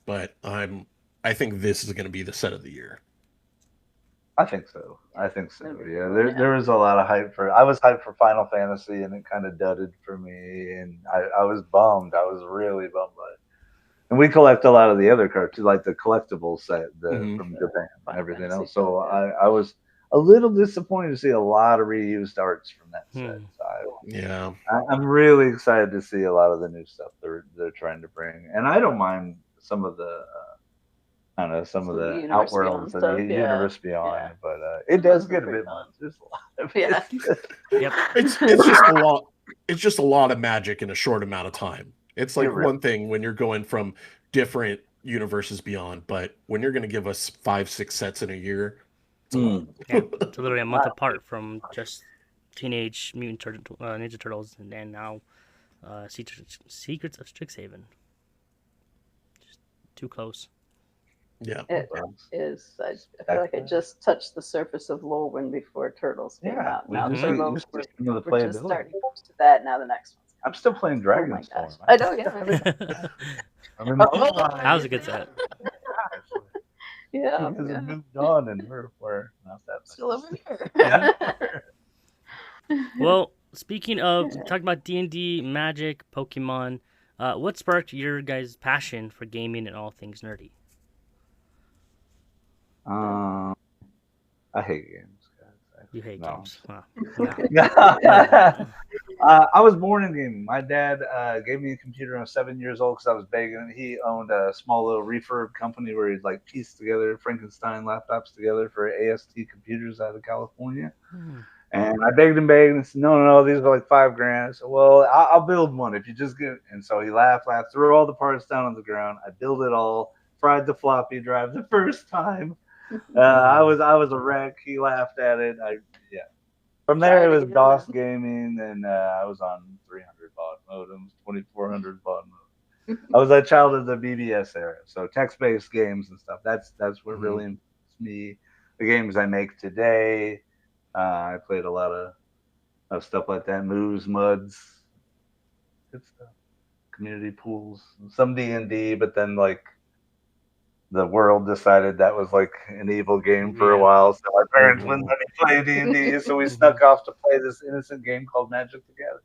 Speaker 3: but I think this is going to be the set of the year.
Speaker 4: I think so. I think so.
Speaker 5: That'd be
Speaker 4: Yeah,
Speaker 5: cool,
Speaker 4: there
Speaker 5: yeah.
Speaker 4: there was a lot of hype for. I was hyped for Final Fantasy, and it kind of dudded for me, and I was bummed. I was really bummed by it. And we collect a lot of the other cards, too, like the collectible set
Speaker 3: Mhm.
Speaker 4: from Japan and
Speaker 5: Final
Speaker 4: everything
Speaker 5: Fantasy
Speaker 4: else. So
Speaker 5: stuff, yeah.
Speaker 4: I was a little disappointed to see a lot of reused arts from that set.
Speaker 2: Hmm.
Speaker 4: So
Speaker 3: Yeah.
Speaker 4: I'm really excited to see a lot of the new stuff they're trying to bring, and I don't mind some of the I don't know some of
Speaker 5: Some
Speaker 4: the
Speaker 5: Universe Beyond
Speaker 4: Outworlds and
Speaker 5: stuff,
Speaker 4: the
Speaker 5: yeah.
Speaker 4: Universe Beyond,
Speaker 5: Yeah.
Speaker 4: but it
Speaker 5: Those
Speaker 4: does
Speaker 5: were
Speaker 4: get a
Speaker 5: pretty
Speaker 4: bit
Speaker 5: fun.
Speaker 4: much. There's a lot of
Speaker 5: Yeah.
Speaker 2: Yep.
Speaker 3: It's just a lot. It's just a lot of magic in a short amount of time. It's like
Speaker 4: It really-
Speaker 3: one thing when you're going from different universes beyond, but when you're going to give us 5, 6 sets in a year, it's a lot.
Speaker 2: Yeah, it's literally a month
Speaker 5: Wow.
Speaker 2: apart from just Teenage Mutant Ninja Turtles and now Secrets of Strixhaven. Just too close.
Speaker 3: Yeah.
Speaker 5: It is. I feel like I just touched the surface of Lorwyn before Turtles came
Speaker 4: Yeah,
Speaker 5: out.
Speaker 4: we
Speaker 5: Now
Speaker 4: just
Speaker 5: Turtles,
Speaker 4: get some of the
Speaker 5: we're just
Speaker 4: playability.
Speaker 5: starting to that. Now the next one's
Speaker 4: I'm still playing
Speaker 5: coming. Oh my
Speaker 4: Dragonstorm.
Speaker 5: gosh. I know, yeah.
Speaker 4: I mean,
Speaker 2: That was a good set.
Speaker 5: Yeah,
Speaker 4: You guys
Speaker 5: yeah.
Speaker 4: have moved on, and we're not that much.
Speaker 5: Still over here.
Speaker 4: Yeah.
Speaker 2: Well, speaking of talking about D&D, Magic, Pokemon, what sparked your guys' passion for gaming and all things nerdy?
Speaker 4: I hate games, guys.
Speaker 2: You hate
Speaker 4: No.
Speaker 2: games. Wow. No.
Speaker 4: I was born in gaming. My dad gave me a computer when I was 7 years old because I was begging. He owned a small little refurb company where he'd like piece together Frankenstein laptops together for AST computers out of California.
Speaker 2: Hmm.
Speaker 4: And I begged and he said, no, these are like $5,000. I said, well, I'll build one if you just get it. And so he laughed, threw all the parts down on the ground. I built it all, fried the floppy drive the first time. I was a wreck. He laughed at it. From there, it was DOS gaming, and I was on 300 baud modems, 2400 baud modems. I was a child of the BBS era, so text-based games and stuff. That's what really influenced me. The games I make today, I played a lot of stuff like that, moves, muds, good stuff, community pools, some D&D, but then like the world decided that was like an evil game for a while, so our parents wouldn't let me play D&D, so we snuck off to play this innocent game called Magic together.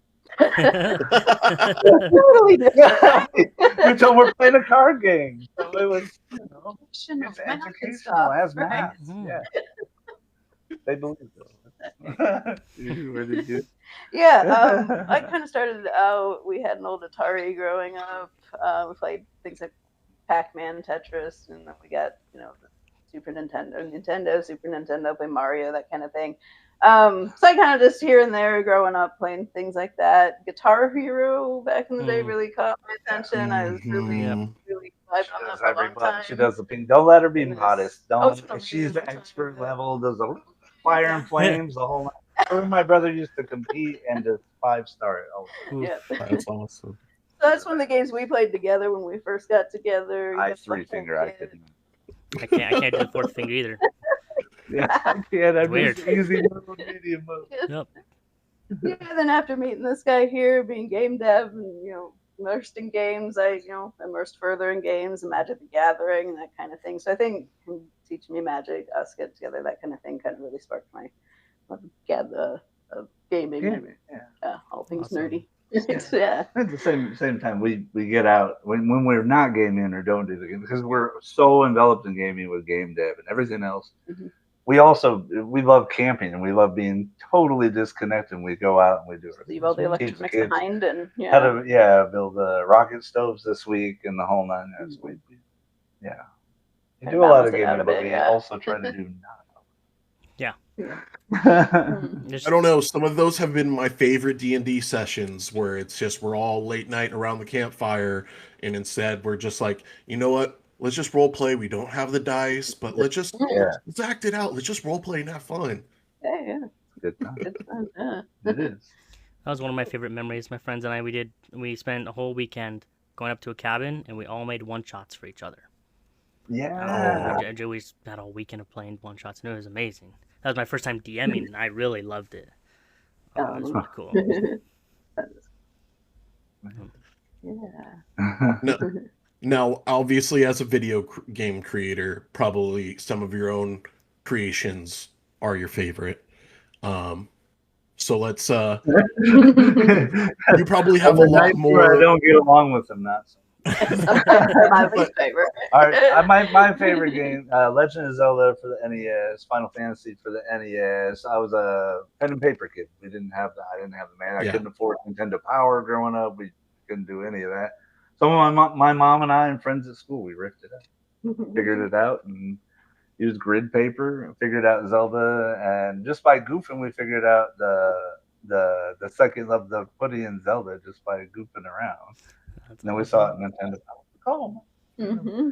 Speaker 5: Totally different.
Speaker 4: We told we're playing a card game, so it was, it's
Speaker 5: Math and
Speaker 4: educational
Speaker 5: stuff,
Speaker 4: as
Speaker 5: right?
Speaker 4: math. Yeah, they believe it. Where did you?
Speaker 5: Yeah, I kind of started out. We had an old Atari growing up. We played things like Pac-Man, Tetris, and then we got the Super Nintendo, Super Nintendo, play Mario, that kind of thing. So I kind of just here and there growing up playing things like that. Guitar Hero back in the day really caught my attention. I was really hyped on that for a long time.
Speaker 4: She does the ping. Don't let her be
Speaker 5: Goodness.
Speaker 4: modest. Don't. She's the expert level. Does a fire and flames the whole night. Her and my brother used to compete and to 5-star it. Oh,
Speaker 5: Yeah.
Speaker 3: That's awesome.
Speaker 5: So that's one of the games we played together when we first got together.
Speaker 4: I 3-finger. I couldn't.
Speaker 2: I can't do the fourth finger either.
Speaker 4: Yeah, I can't. I'm
Speaker 2: Weird.
Speaker 4: just easy mode, medium mode.
Speaker 2: Yep.
Speaker 5: Yeah, then after meeting this guy here, being game dev and immersed in games, I immersed further in games and Magic the Gathering and that kind of thing. So I think him teaching me Magic, us get together, that kind of thing, kind of really sparked my love of gaming. Yeah, all things nerdy. Yeah.
Speaker 4: At the same time, we get out when we're not gaming or don't do the game because we're so enveloped in gaming with game dev and everything else.
Speaker 5: Mm-hmm.
Speaker 4: We love camping and we love being totally disconnected. And we go out and we do it.
Speaker 5: Leave all the electronics behind and
Speaker 4: how to build rocket stoves this week and the whole 9 yards. We do a lot of gaming, but we also try to do not.
Speaker 2: Yeah.
Speaker 3: I don't know. Some of those have been my favorite D&D sessions where it's just we're all late night around the campfire, and instead we're just like, you know what? Let's just role play. We don't have the dice, but let's let's act it out. Let's just role play and have fun.
Speaker 5: Yeah.
Speaker 4: Good time.
Speaker 5: Good fun. Yeah.
Speaker 4: It is.
Speaker 2: That was one of my favorite memories. My friends and I, we spent a whole weekend going up to a cabin, and we all made one-shots for each other.
Speaker 4: Yeah.
Speaker 2: We had a weekend of playing one shots, and it was amazing. That was my first time DMing, and I really loved it. It was really cool.
Speaker 5: Yeah.
Speaker 3: No, now, obviously, as a video game creator, probably some of your own creations are your favorite. So let's. You probably have a
Speaker 4: On the
Speaker 3: lot
Speaker 4: nights where I
Speaker 3: more.
Speaker 4: don't get along with them, not so.
Speaker 5: My least favorite.
Speaker 4: All right, my favorite game, Legend of Zelda for the NES, Final Fantasy for the NES. I was a pen and paper kid. We didn't have that. I didn't have the man. I
Speaker 3: Yeah.
Speaker 4: couldn't afford Nintendo Power growing up. We couldn't do any of that. Some of my mom and I and friends at school, we ripped it up, figured it out, and used grid paper, and figured out Zelda, and just by goofing, we figured out the second of the putty in Zelda just by goofing around. And then we saw it in Nintendo Power. Oh.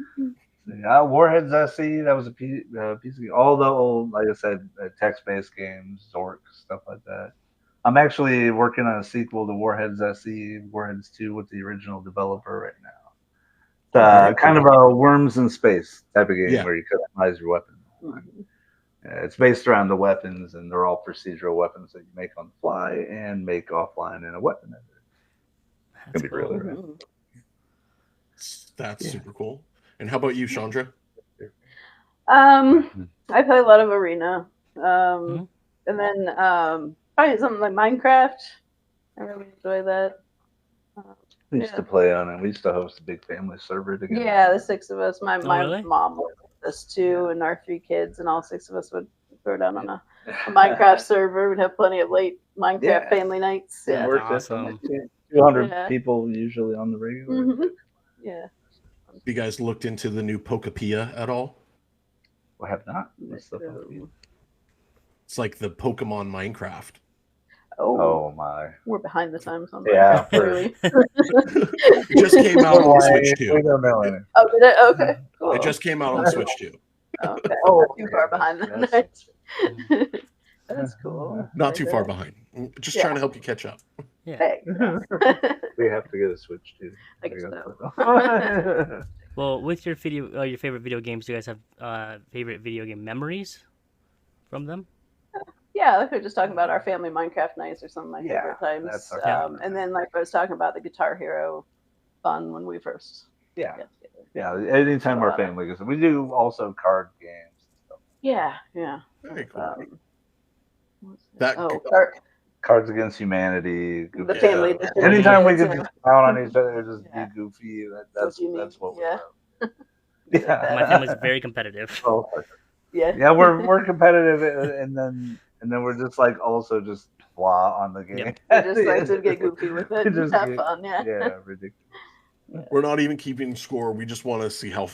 Speaker 4: Yeah, Warheads SE, that was a piece of all the old, like I said, text-based games, Zork, stuff like that. I'm actually working on a sequel to Warheads SE, Warheads 2 with the original developer right now. It's kind of a Worms in Space type of game where you customize your weapon. It's based around the weapons, and they're all procedural weapons that you make on the fly and make offline in a weapon editor. It's going to be really rad.
Speaker 3: That's super cool. And how about you, Chandra?
Speaker 5: I play a lot of Arena. And then probably something like Minecraft. I really enjoy that.
Speaker 4: We used to play on it. We used to host a big family server together.
Speaker 5: Yeah, the 6 of us. My
Speaker 2: really?
Speaker 5: mom was with us too, and our 3 kids, and all 6 of us would throw down on a Minecraft server. We'd have plenty of late Minecraft family nights. Yeah,
Speaker 2: awesome.
Speaker 4: 200 people usually on the regular.
Speaker 5: Yeah.
Speaker 3: Have you guys looked into the new Pokepia at all?
Speaker 4: I have not. What's the Pokepia?
Speaker 3: It's like the Pokemon Minecraft.
Speaker 5: Oh
Speaker 4: my!
Speaker 5: We're behind the times on
Speaker 4: that.
Speaker 5: Yeah, really.
Speaker 3: It just came out on Switch 2.
Speaker 4: We don't know any.
Speaker 5: Oh, did it? Okay, cool.
Speaker 3: It just came out on Switch 2.
Speaker 5: Okay, not too far behind the That's cool.
Speaker 3: Not too far behind. Just trying to help you catch up.
Speaker 2: Yeah.
Speaker 4: We have to get a Switch too.
Speaker 5: I guess so.
Speaker 2: Well, with your your favorite video games, do you guys have favorite video game memories from them?
Speaker 5: Yeah, like we were just talking about our family Minecraft nights or some of my favorite times.
Speaker 4: That's our
Speaker 5: and then like I was talking about the Guitar Hero fun when we first got together.
Speaker 4: Anytime our family goes, we do also card games and stuff.
Speaker 5: Yeah.
Speaker 3: Very cool.
Speaker 5: That
Speaker 4: Cards Against Humanity. Goofy.
Speaker 5: The family.
Speaker 4: Anytime we can just count on each other, just be goofy. That's what we're about.
Speaker 2: My family's very competitive.
Speaker 5: Yeah,
Speaker 4: we're competitive, and then we're just like also just blah on the game.
Speaker 2: Yep.
Speaker 5: We just like to get goofy with it and have fun. Yeah,
Speaker 4: ridiculous.
Speaker 3: We're not even keeping score. We just want to see how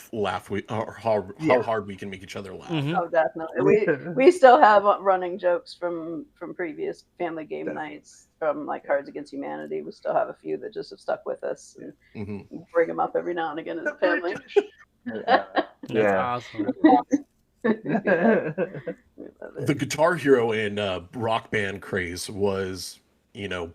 Speaker 3: hard we can make each other laugh.
Speaker 2: Mm-hmm.
Speaker 5: Oh, definitely. We still have running jokes from previous family game nights from like Cards Against Humanity. We still have a few that just have stuck with us. And bring them up every now and again as a family.
Speaker 2: That's awesome.
Speaker 3: The Guitar Hero and Rock Band craze was,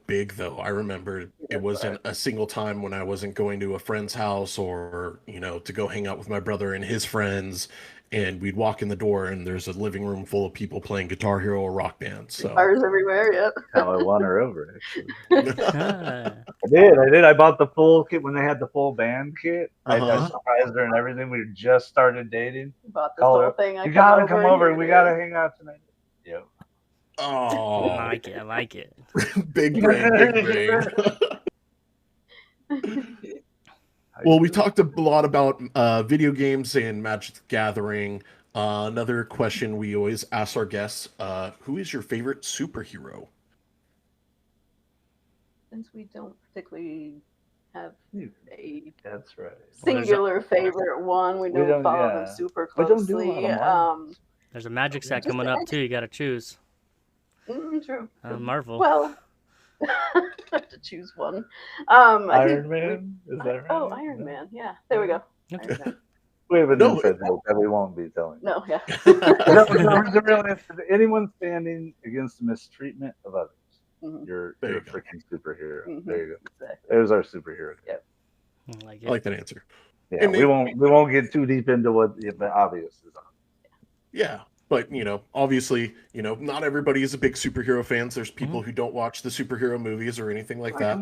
Speaker 3: big though. I remember it wasn't a single time when I wasn't going to a friend's house or, to go hang out with my brother and his friends, and we'd walk in the door and there's a living room full of people playing Guitar Hero or Rock Band. So
Speaker 5: guitars everywhere, yeah.
Speaker 4: How I won her over, actually. I did. I bought the full kit when they had the full band kit. I surprised her and everything. We just started dating.
Speaker 5: Bought this whole thing.
Speaker 4: You gotta come over. We gotta hang out tonight. Yep.
Speaker 3: Oh,
Speaker 2: I like it.
Speaker 3: Big brain. Well, we talked a lot about video games and Magic the Gathering. Another question we always ask our guests: who is your favorite superhero?
Speaker 5: Since we don't particularly have a
Speaker 4: That's right.
Speaker 5: singular favorite one, we don't follow them super closely.
Speaker 2: There's a Magic set coming up too. You got to choose.
Speaker 5: True.
Speaker 2: Marvel.
Speaker 5: Well, I have to choose one.
Speaker 4: Iron Man? Is that right?
Speaker 5: Oh, Iron Man. Yeah. There we go.
Speaker 4: We have an inside joke that we won't be telling.
Speaker 5: No, yeah.
Speaker 4: The real answer: anyone standing against the mistreatment of others, you're a freaking superhero. There you go.
Speaker 5: Exactly.
Speaker 4: There's our superhero.
Speaker 5: Yep.
Speaker 2: I like it.
Speaker 3: I like that answer.
Speaker 4: Yeah,
Speaker 3: And
Speaker 4: we won't get too deep into what the obvious is.
Speaker 3: Yeah, but obviously, not everybody is a big superhero fans. There's people who don't watch the superhero movies or anything like that.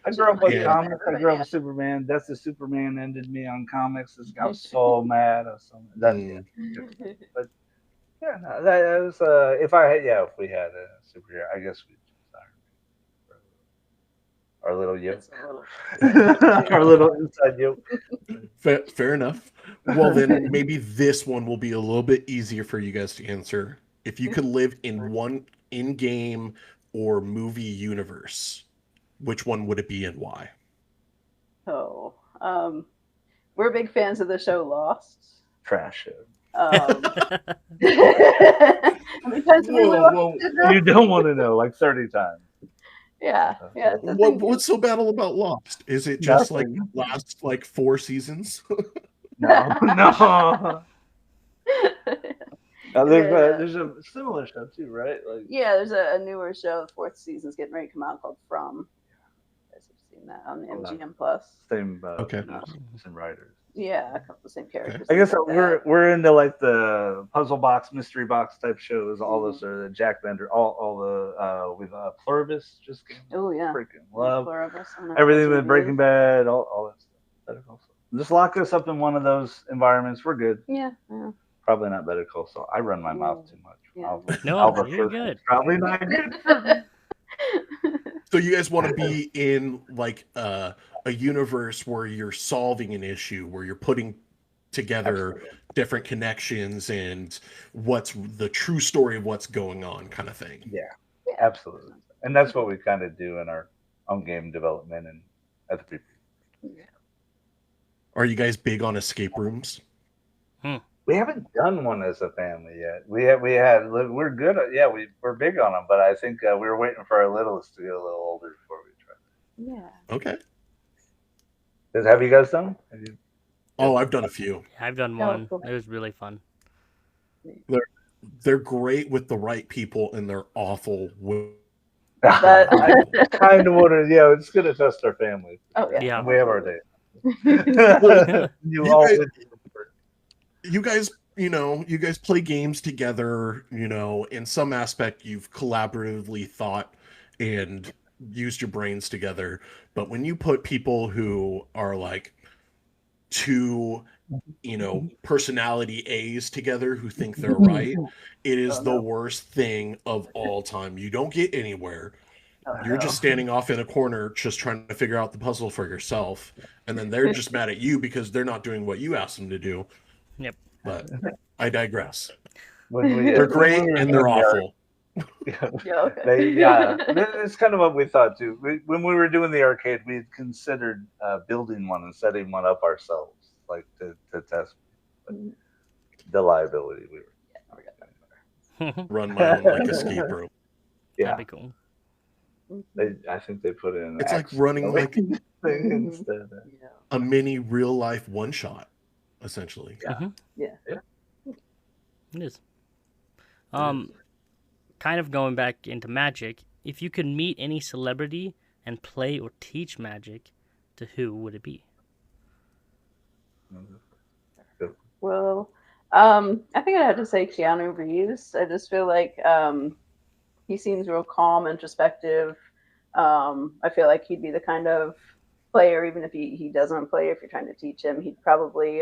Speaker 4: I grew up with
Speaker 3: And-
Speaker 4: comics. I grew up with Superman. Death of Superman ended me on comics. I was so mad. But yeah, no, that was if we had a superhero, I guess we'd choose our little yoke, our little inside yoke.
Speaker 3: Fair enough. Well, then maybe this one will be a little bit easier for you guys to answer. If you could live in one in-game or movie universe, which one would it be and why?
Speaker 5: Oh, we're big fans of the show Lost.
Speaker 4: Trash it.
Speaker 5: Because we
Speaker 3: Whoa.
Speaker 4: You don't want to know, like 30 times.
Speaker 5: yeah.
Speaker 3: What's so bad about Lost? Is it just
Speaker 4: Nothing.
Speaker 3: like last 4 seasons?
Speaker 4: No. There's a similar show too, right?
Speaker 5: Yeah, there's a newer show. The 4th season's getting ready to come out called From. You guys have seen that on the MGM Plus.
Speaker 4: Same.
Speaker 3: Okay.
Speaker 4: Same writers.
Speaker 5: Yeah, a couple of the same characters.
Speaker 4: I guess
Speaker 5: like
Speaker 4: we're into the puzzle box, mystery box type shows. All those are the Jack Bender, all the with Pluribus just came.
Speaker 5: Oh yeah,
Speaker 4: Freaking love
Speaker 5: Pluribus.
Speaker 4: everything with Breaking Bad, all that stuff. Better Call Saul. Just lock us up in one of those environments. We're good.
Speaker 5: Yeah.
Speaker 4: Probably not Better Call Saul. I run my mouth too much.
Speaker 5: Yeah.
Speaker 2: No, you're good.
Speaker 4: Probably not good.
Speaker 3: So you guys want to be in a universe where you're solving an issue, where you're putting together different connections and what's the true story of what's going on, kind of thing.
Speaker 4: Yeah, absolutely. And that's what we kind of do in our own game development and at the people.
Speaker 3: Are you guys big on escape rooms?
Speaker 4: We haven't done one as a family yet. We're good at, we're big on them, but I think we were waiting for our littlest to get a little older before we tried.
Speaker 5: Yeah.
Speaker 3: Okay.
Speaker 4: Have you guys done?
Speaker 3: Oh, I've done a few.
Speaker 2: I've done one. It was really fun.
Speaker 3: They're great with the right people, and they're awful with.
Speaker 4: I kind of want to. Yeah, it's going to test our family.
Speaker 5: Oh yeah.
Speaker 2: Yeah.
Speaker 4: We have our day.
Speaker 3: You guys play games together. In some aspect, you've collaboratively thought and used your brains together. But when you put people who are like two, personality A's together who think they're right, it is the worst thing of all time. You don't get anywhere. You're just standing off in a corner just trying to figure out the puzzle for yourself. And then they're just mad at you because they're not doing what you asked them to do.
Speaker 2: Yep.
Speaker 3: But I digress.
Speaker 4: They're
Speaker 3: great and they're awful.
Speaker 4: It's kind of what we thought too. When we were doing the arcade, we had considered building one and setting one up ourselves, like to test the liability.
Speaker 3: Run my own escape room.
Speaker 4: Yeah,
Speaker 2: That'd be cool.
Speaker 4: I think they put in.
Speaker 3: It's like running
Speaker 4: thing instead.
Speaker 3: A mini real life one shot, essentially.
Speaker 5: Yeah.
Speaker 2: It is. Kind of going back into magic, if you could meet any celebrity and play or teach magic, to who would it be?
Speaker 5: Well, I think I'd have to say Keanu Reeves. I just feel like he seems real calm, introspective. I feel like he'd be the kind of player, even if he doesn't play, if you're trying to teach him, he'd probably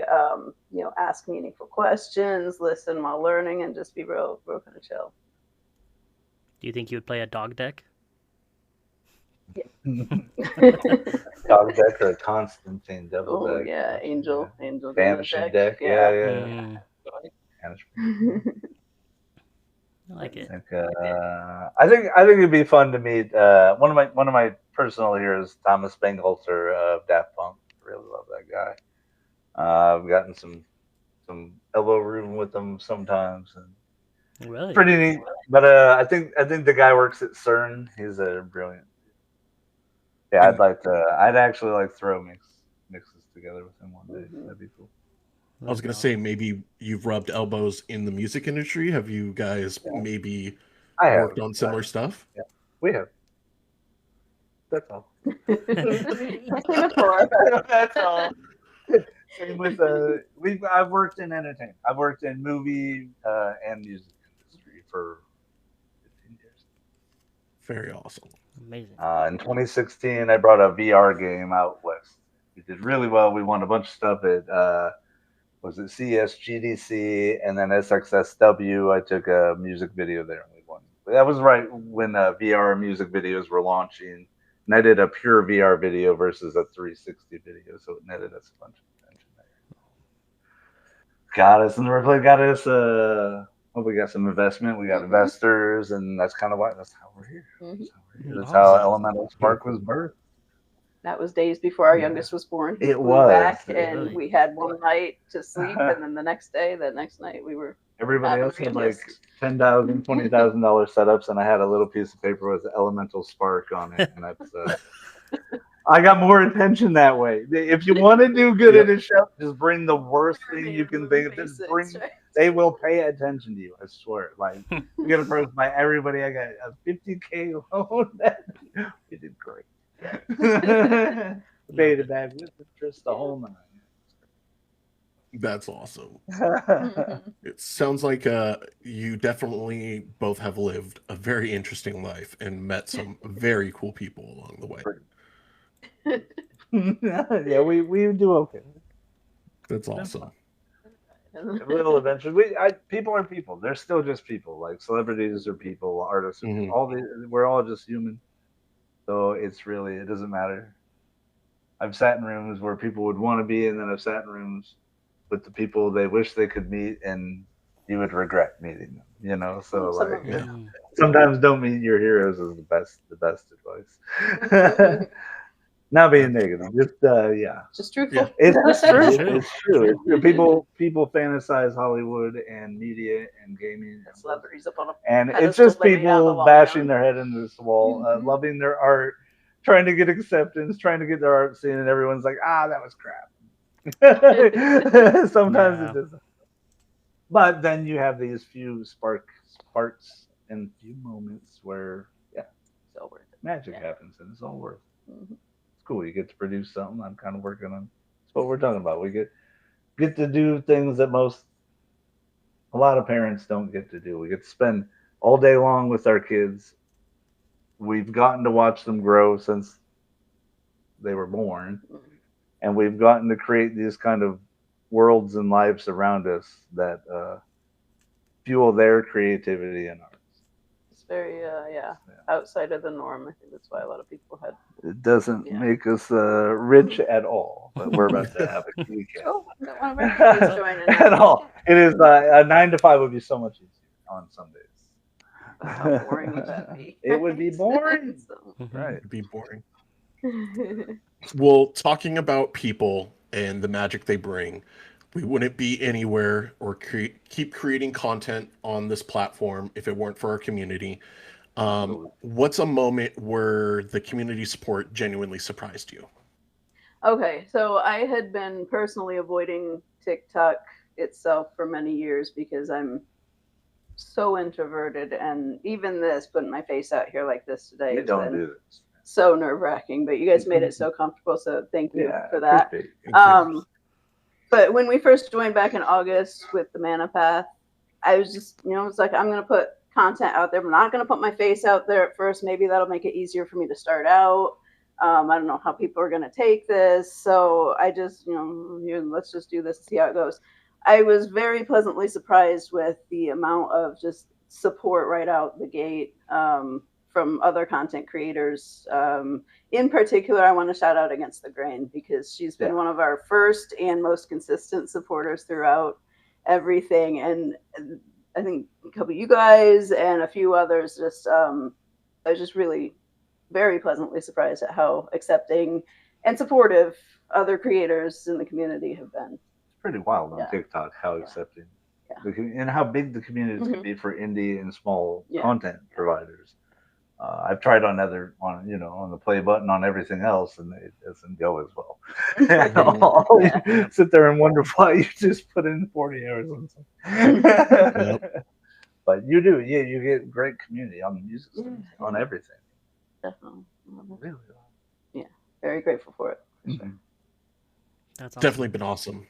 Speaker 5: ask meaningful questions, listen while learning, and just be real kind of chill.
Speaker 2: Do you think he would play a dog deck?
Speaker 5: Yeah.
Speaker 4: Dog deck or a Constantine devil deck.
Speaker 5: Yeah, Angel
Speaker 4: Vanishing deck. Yeah.
Speaker 2: I like it.
Speaker 4: I think it'd be fun to meet one of my personal heroes, Thomas Bangalter of Daft Punk. Really love that guy. I've gotten some elbow room with him sometimes, and
Speaker 2: Really?
Speaker 4: pretty neat. But I think the guy works at CERN. He's a brilliant. Yeah, I'd actually like throw mixes together with him one day. That'd be cool.
Speaker 3: I was gonna say maybe you've rubbed elbows in the music industry. Have you guys maybe worked on similar stuff?
Speaker 4: Yeah, we have. That's all.
Speaker 5: That's all.
Speaker 4: That's all. Same with I've worked in entertainment. I've worked in movie and music industry for 15 years.
Speaker 3: Very awesome.
Speaker 2: Amazing.
Speaker 4: In 2016, I brought a VR game out west. We did really well. We won a bunch of stuff at was it CS, GDC, and then SXSW. I took a music video there and we won. That was right when VR music videos were launching. And I did a pure VR video versus a 360 video, so it netted us a bunch of attention there. Got us in the replay, got us we got some investment, we got investors, and that's kind of why that's how we're here. That's how Elemental Spark was birthed.
Speaker 5: That was days before our youngest was born.
Speaker 4: It was
Speaker 5: back, and we had one night to sleep, and then the next night we were.
Speaker 4: Everybody else had like $10,000, $20,000 setups, and I had a little piece of paper with Elemental Spark on it, and that's. I got more attention that way. If you want to do good at a show, just bring the worst thing you can think of. Just bring. They will pay attention to you. I swear. Like you get approached by everybody. I got a $50K loan. We did great. Paid it back with interest the whole nine.
Speaker 3: That's awesome. It sounds like you definitely both have lived a very interesting life and met some very cool people along the way.
Speaker 4: Yeah, we do okay.
Speaker 3: That's awesome.
Speaker 4: A little adventure. People are people. They're still just people. Like celebrities are people, artists. We're all just human. So it doesn't matter. I've sat in rooms where people would want to be, and then I've sat in rooms with the people they wish they could meet, and you would regret meeting them. You know, so sometimes don't meet your heroes is the best advice. Not being negative, just
Speaker 5: truthful.
Speaker 4: It's true. It's true. People fantasize Hollywood and media and gaming and
Speaker 5: celebrities up on a
Speaker 4: and it's just people bashing their head into this wall, loving their art, trying to get acceptance, trying to get their art seen, and everyone's like, that was crap. Sometimes it doesn't. But then you have these few sparks and few moments where it's all worth it. Magic happens, and it's all worth it. It's cool. You get to produce something. I'm kind of working on. That's what we're talking about. We get to do things that a lot of parents don't get to do. We get to spend all day long with our kids. We've gotten to watch them grow since they were born, and we've gotten to create these kind of worlds and lives around us that fuel their creativity and art.
Speaker 5: It's very outside of the norm. I think that's why a lot of people had.
Speaker 4: It doesn't make us rich at all, but we're about to have a weekend.
Speaker 5: Got one of our kids joining
Speaker 4: at all. It is a 9 to 5 would be so much easier on Sundays.
Speaker 5: How boring would that be?
Speaker 4: It would be boring.
Speaker 3: Right, it'd be boring. Well, talking about people and the magic they bring, we wouldn't be anywhere or keep creating content on this platform if it weren't for our community. What's a moment where the community support genuinely surprised you?
Speaker 5: Okay, so I had been personally avoiding TikTok itself for many years because I'm so introverted, and even putting my face out here like this today
Speaker 4: you don't do this.
Speaker 5: So nerve-wracking, but you guys made it so comfortable, so thank you for that. But when we first joined back in August with TheManaPath, I was just, it's like, I'm going to put content out there. I'm not going to put my face out there at first. Maybe that'll make it easier for me to start out. I don't know how people are going to take this. So I just, let's just do this and see how it goes. I was very pleasantly surprised with the amount of just support right out the gate from other content creators. In particular, I want to shout out Against the Grain because she's been one of our first and most consistent supporters throughout everything. And I think a couple of you guys and a few others just, I was just really very pleasantly surprised at how accepting and supportive other creators in the community have been.
Speaker 4: It's pretty wild on TikTok how accepting and how big the communities can be for indie and small content providers. I've tried on the play button on everything else, and it doesn't go as well. You sit there and wonder why you just put in 40 hours on something. But you do, you get great community on the music, on everything.
Speaker 5: Definitely.
Speaker 4: Really?
Speaker 5: Yeah, very grateful for it. For sure.
Speaker 2: That's awesome.
Speaker 3: definitely been awesome.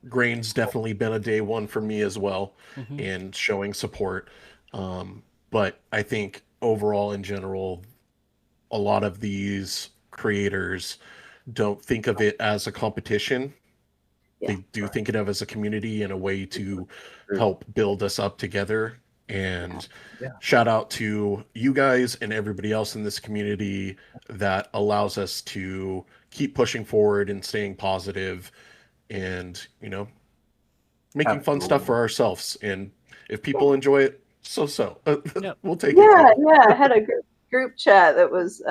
Speaker 3: Grain's definitely been a day one for me as well,
Speaker 2: Mm-hmm.
Speaker 3: and showing support. But I think overall, in general, a lot of these creators don't think of it as a competition.
Speaker 5: Yeah.
Speaker 3: They do think of it as a community and a way to
Speaker 4: True.
Speaker 3: help build us up together. And
Speaker 4: Yeah.
Speaker 3: shout out to you guys and everybody else in this community that allows us to keep pushing forward and staying positive and, making fun stuff for
Speaker 4: Absolutely.
Speaker 3: ourselves. And if people enjoy it, so.
Speaker 2: Yep.
Speaker 3: We'll take
Speaker 5: Yeah,
Speaker 3: it.
Speaker 5: yeah. I had a group chat that was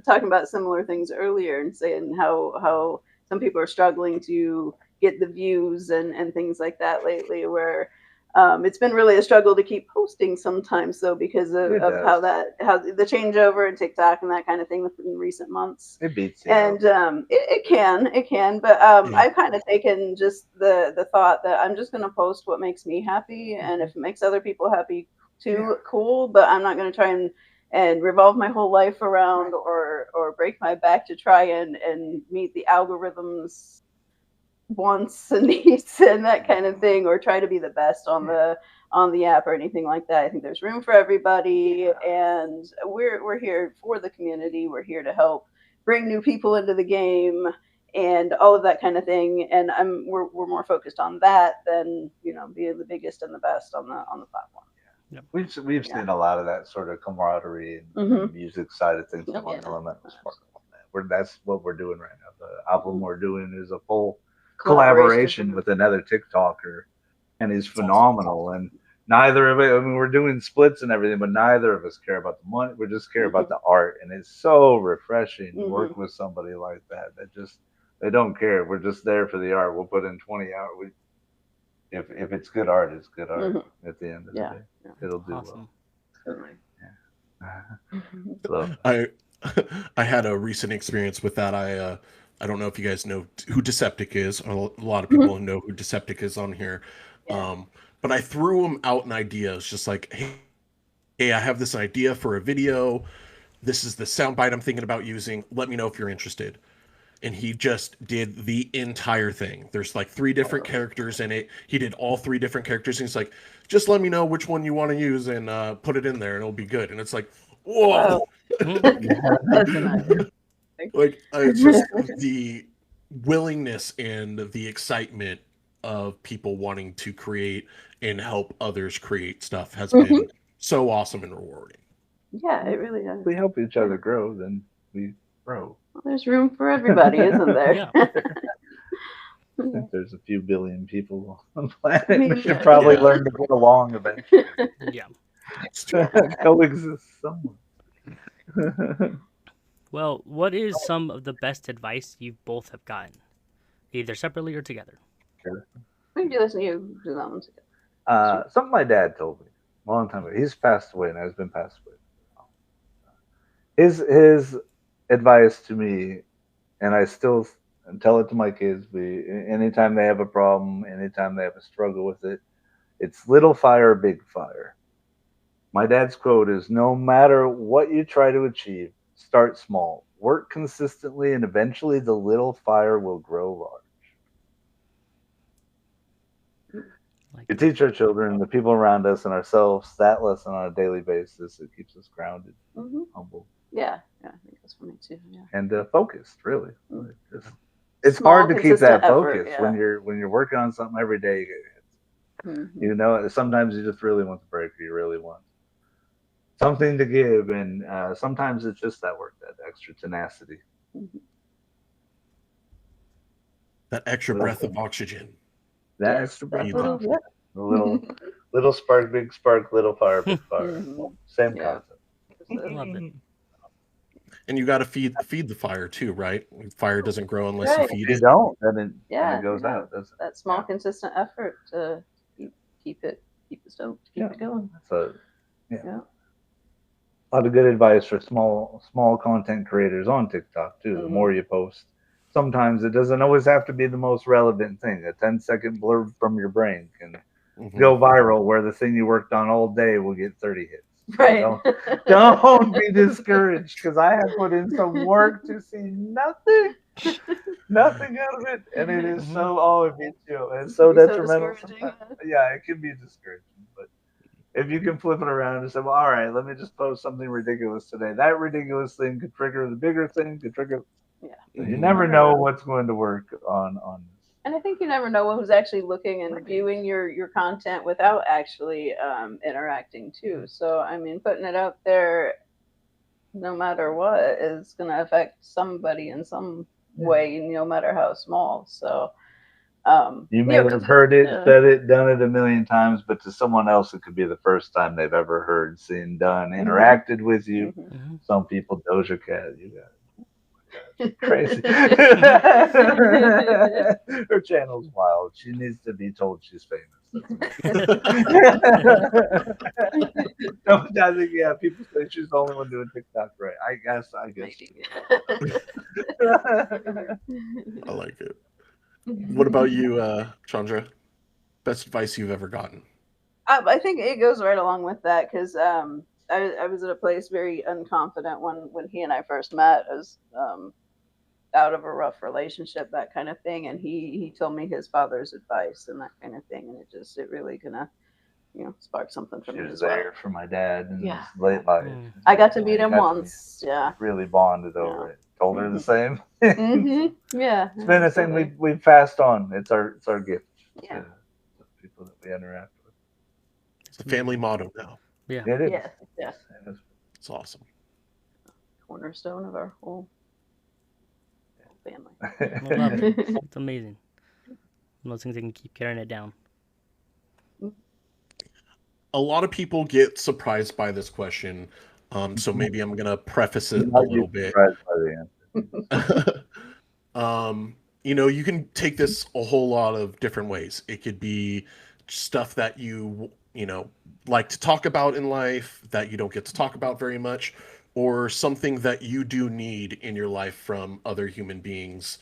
Speaker 5: talking about similar things earlier and saying how some people are struggling to get the views and things like that lately. Where it's been really a struggle to keep posting sometimes though because
Speaker 4: It
Speaker 5: of how
Speaker 4: does.
Speaker 5: the changeover and TikTok and that kind of thing in recent months.
Speaker 4: It beats you.
Speaker 5: And it can, but
Speaker 3: Yeah.
Speaker 5: I've kind of taken just the thought that I'm just going to post what makes me happy, and if it makes other people happy too, cool. But I'm not going to try and revolve my whole life around or break my back to try and meet the algorithms wants and needs and that kind of thing, or try to be the best on the app or anything like that. I think there's room for everybody, and we're here for the community. We're here to help bring new people into the game and all of that kind of thing. And we're more focused on that than being the biggest and the best on the platform.
Speaker 4: We've seen a lot of that sort of camaraderie and
Speaker 5: Mhm.
Speaker 4: music side of things
Speaker 5: Yeah.
Speaker 4: among Elemental Spark. That's what we're doing right now. The album we're doing is a full collaboration with another TikToker, and he's phenomenal. And neither of it, I mean, we're doing splits and everything, but neither of us care about the money. We just care about the art, and it's so refreshing to work with somebody like that. They don't care. We're just there for the art. We'll put in 20 hours. If it's good art, it's good art. At the end of the day, it'll do
Speaker 2: Awesome.
Speaker 4: well. So,
Speaker 3: I had a recent experience with that. I don't know if you guys know who Deceptic is. A lot of people know who Deceptic is on here. But I threw him out an idea. It's just like, hey, I have this idea for a video. This is the soundbite I'm thinking about using. Let me know if you're interested. And he just did the entire thing. There's like 3 different characters in it. He did all 3 different characters. And he's like, just let me know which one you want to use and put it in there and it'll be good. And it's like, whoa.
Speaker 5: That's nice.
Speaker 3: Like, it's just the willingness and the excitement of people wanting to create and help others create stuff has been so awesome and rewarding.
Speaker 5: Yeah, it really does.
Speaker 4: If we help each other grow, then we grow.
Speaker 5: Well, there's room for everybody, isn't there?
Speaker 2: Yeah.
Speaker 4: I think there's a few billion people on the planet. We should probably learn to get along eventually.
Speaker 2: Yeah.
Speaker 4: Coexist somewhere.
Speaker 2: Well, what is some of the best advice you both have gotten, either separately or together?
Speaker 5: We can do this and you do that one together.
Speaker 4: Something my dad told me a long time ago. He's passed away now. He's been passed away. His advice to me, and I still tell it to my kids, anytime they have a problem, anytime they have a struggle with it, it's little fire, big fire. My dad's quote is, no matter what you try to achieve, start small, work consistently, and eventually the little fire will grow large. We teach our children, the people around us, and ourselves that lesson on a daily basis. It keeps us grounded, humble.
Speaker 5: Yeah, I think that's for me too. Yeah.
Speaker 4: And focused, really. It's hard to keep that focus when you're working on something every day. Sometimes you just really want the break, or you really want something to give, and sometimes it's just that work, that extra tenacity,
Speaker 3: that extra breath of oxygen.
Speaker 4: That extra breath of oxygen.
Speaker 5: Yeah.
Speaker 4: A little spark, big spark, little fire, big fire. Same concept.
Speaker 2: Love it.
Speaker 3: And you got to feed the fire too, right? Fire doesn't grow unless you feed it.
Speaker 4: If you don't, then it goes out.
Speaker 5: That small, consistent effort to keep it stoked, keep it going.
Speaker 4: So, a lot of good advice for small content creators on TikTok too. The more you post, sometimes it doesn't always have to be the most relevant thing. A 10-second blurb from your brain can go viral, where the thing you worked on all day will get 30 hits.
Speaker 5: Right.
Speaker 4: Don't be discouraged, because I have put in some work to see nothing out of it, and it is so it beats you. It's so
Speaker 5: It can be so
Speaker 4: detrimental
Speaker 5: discouraging,
Speaker 4: sometimes. Yeah, it can be discouraging, but if you can flip it around and say, well, all right, let me just post something ridiculous today. That ridiculous thing could trigger the bigger thing, could trigger.
Speaker 5: Yeah.
Speaker 4: You never know what's going to work on this.
Speaker 5: And I think you never know who's actually looking and viewing your content without actually interacting too. So I mean, putting it out there, no matter what, is going to affect somebody in some way, no matter how small. So
Speaker 4: you may have heard it, said it, done it a million times, but to someone else, it could be the first time they've ever heard, seen, done, interacted with you. Some people, Doja Cat, you got it. Crazy. Her channel's wild. She needs to be told she's famous. No, I think, yeah, people say she's the only one doing TikTok, right? I guess.
Speaker 3: I like it. What about you, Chandra? Best advice you've ever gotten?
Speaker 5: I think it goes right along with that, because I was at a place very unconfident when he and I first met. I was out of a rough relationship, that kind of thing, and he told me his father's advice and that kind of thing, and it really kind of sparked something for me as well.
Speaker 4: There for my dad in his late life.
Speaker 5: I got to meet him once. Yeah,
Speaker 4: really bonded over it. Told her the same.
Speaker 5: Yeah,
Speaker 4: it's been a thing we've passed on. It's our gift to the people that we interact with.
Speaker 3: It's a family motto now.
Speaker 2: Yeah,
Speaker 4: it is.
Speaker 5: Yes.
Speaker 3: It's awesome.
Speaker 5: Cornerstone of our whole family.
Speaker 2: I love it. It's amazing. Those things that can keep carrying it down.
Speaker 3: A lot of people get surprised by this question, so maybe I'm gonna preface it a little bit. You can take this a whole lot of different ways. It could be stuff that you like to talk about in life that you don't get to talk about very much, or something that you do need in your life from other human beings.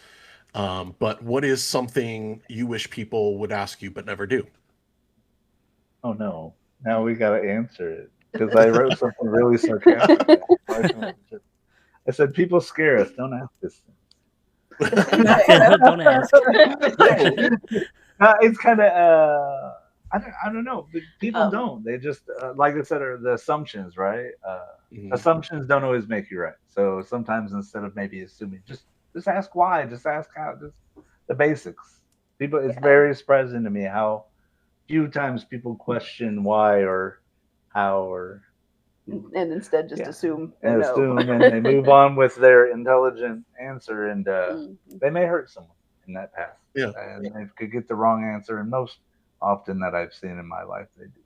Speaker 3: But what is something you wish people would ask you but never do?
Speaker 4: Oh no. Now we got to answer it, because I wrote something really sarcastic. I said, people scare us. Don't ask this thing.
Speaker 2: Don't ask.
Speaker 4: It's kind of, I don't know. People don't. They just, like I said, are the assumptions, right? Assumptions don't always make you right. So sometimes instead of maybe assuming, just ask why, just ask how, just the basics. People, it's very surprising to me how few times people question why or how, or
Speaker 5: and instead just assume
Speaker 4: and they move on with their intelligent answer, and they may hurt someone in that path. And they could get the wrong answer, and most often that I've seen in my life, they do.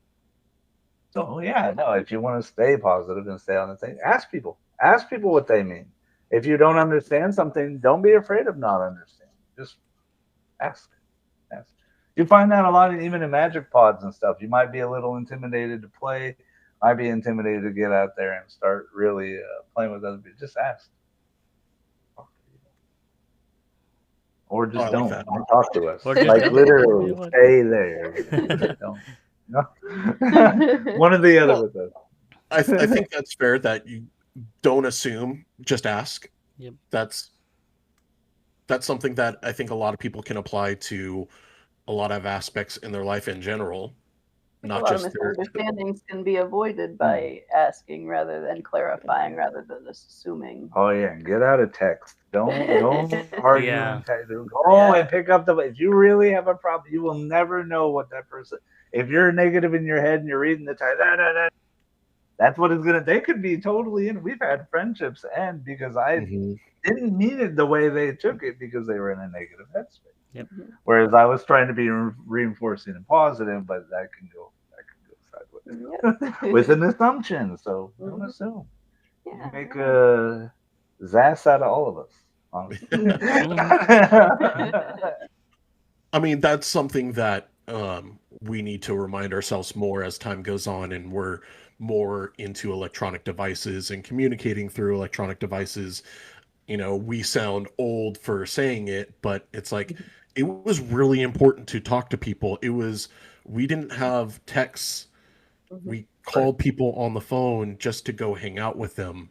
Speaker 4: So if you want to stay positive and stay on the thing, ask people what they mean. If you don't understand something, don't be afraid of not understanding. Just ask. You find that a lot, even in magic pods and stuff. You might be a little intimidated to play, might be intimidated to get out there and start really playing with other people. Just ask. Or just don't talk to us. Like literally, stay there. Don't. No. One or the other with us.
Speaker 3: I think that's fair, that you don't assume, just ask.
Speaker 2: Yep.
Speaker 3: That's something that I think a lot of people can apply to a lot of aspects in their life in general. Not just
Speaker 5: misunderstandings can be avoided by asking rather than clarifying, rather than assuming.
Speaker 4: Oh yeah, get out of text. Don't argue. And go and pick up if you really have a problem, you will never know what that person. If you're negative in your head and you're reading the text, that's what it's gonna. They could be totally in. We've had friendships end because I didn't mean it the way they took it, because they were in a negative headspace.
Speaker 2: Yep.
Speaker 4: Whereas I was trying to be reinforcing and positive, but that can go sideways with an assumption. So don't assume. You make a Zass out of all of us, honestly.
Speaker 3: I mean, that's something that we need to remind ourselves more as time goes on, and we're more into electronic devices and communicating through electronic devices. We sound old for saying it, but it's like, it was really important to talk to people. We didn't have texts. We called people on the phone just to go hang out with them,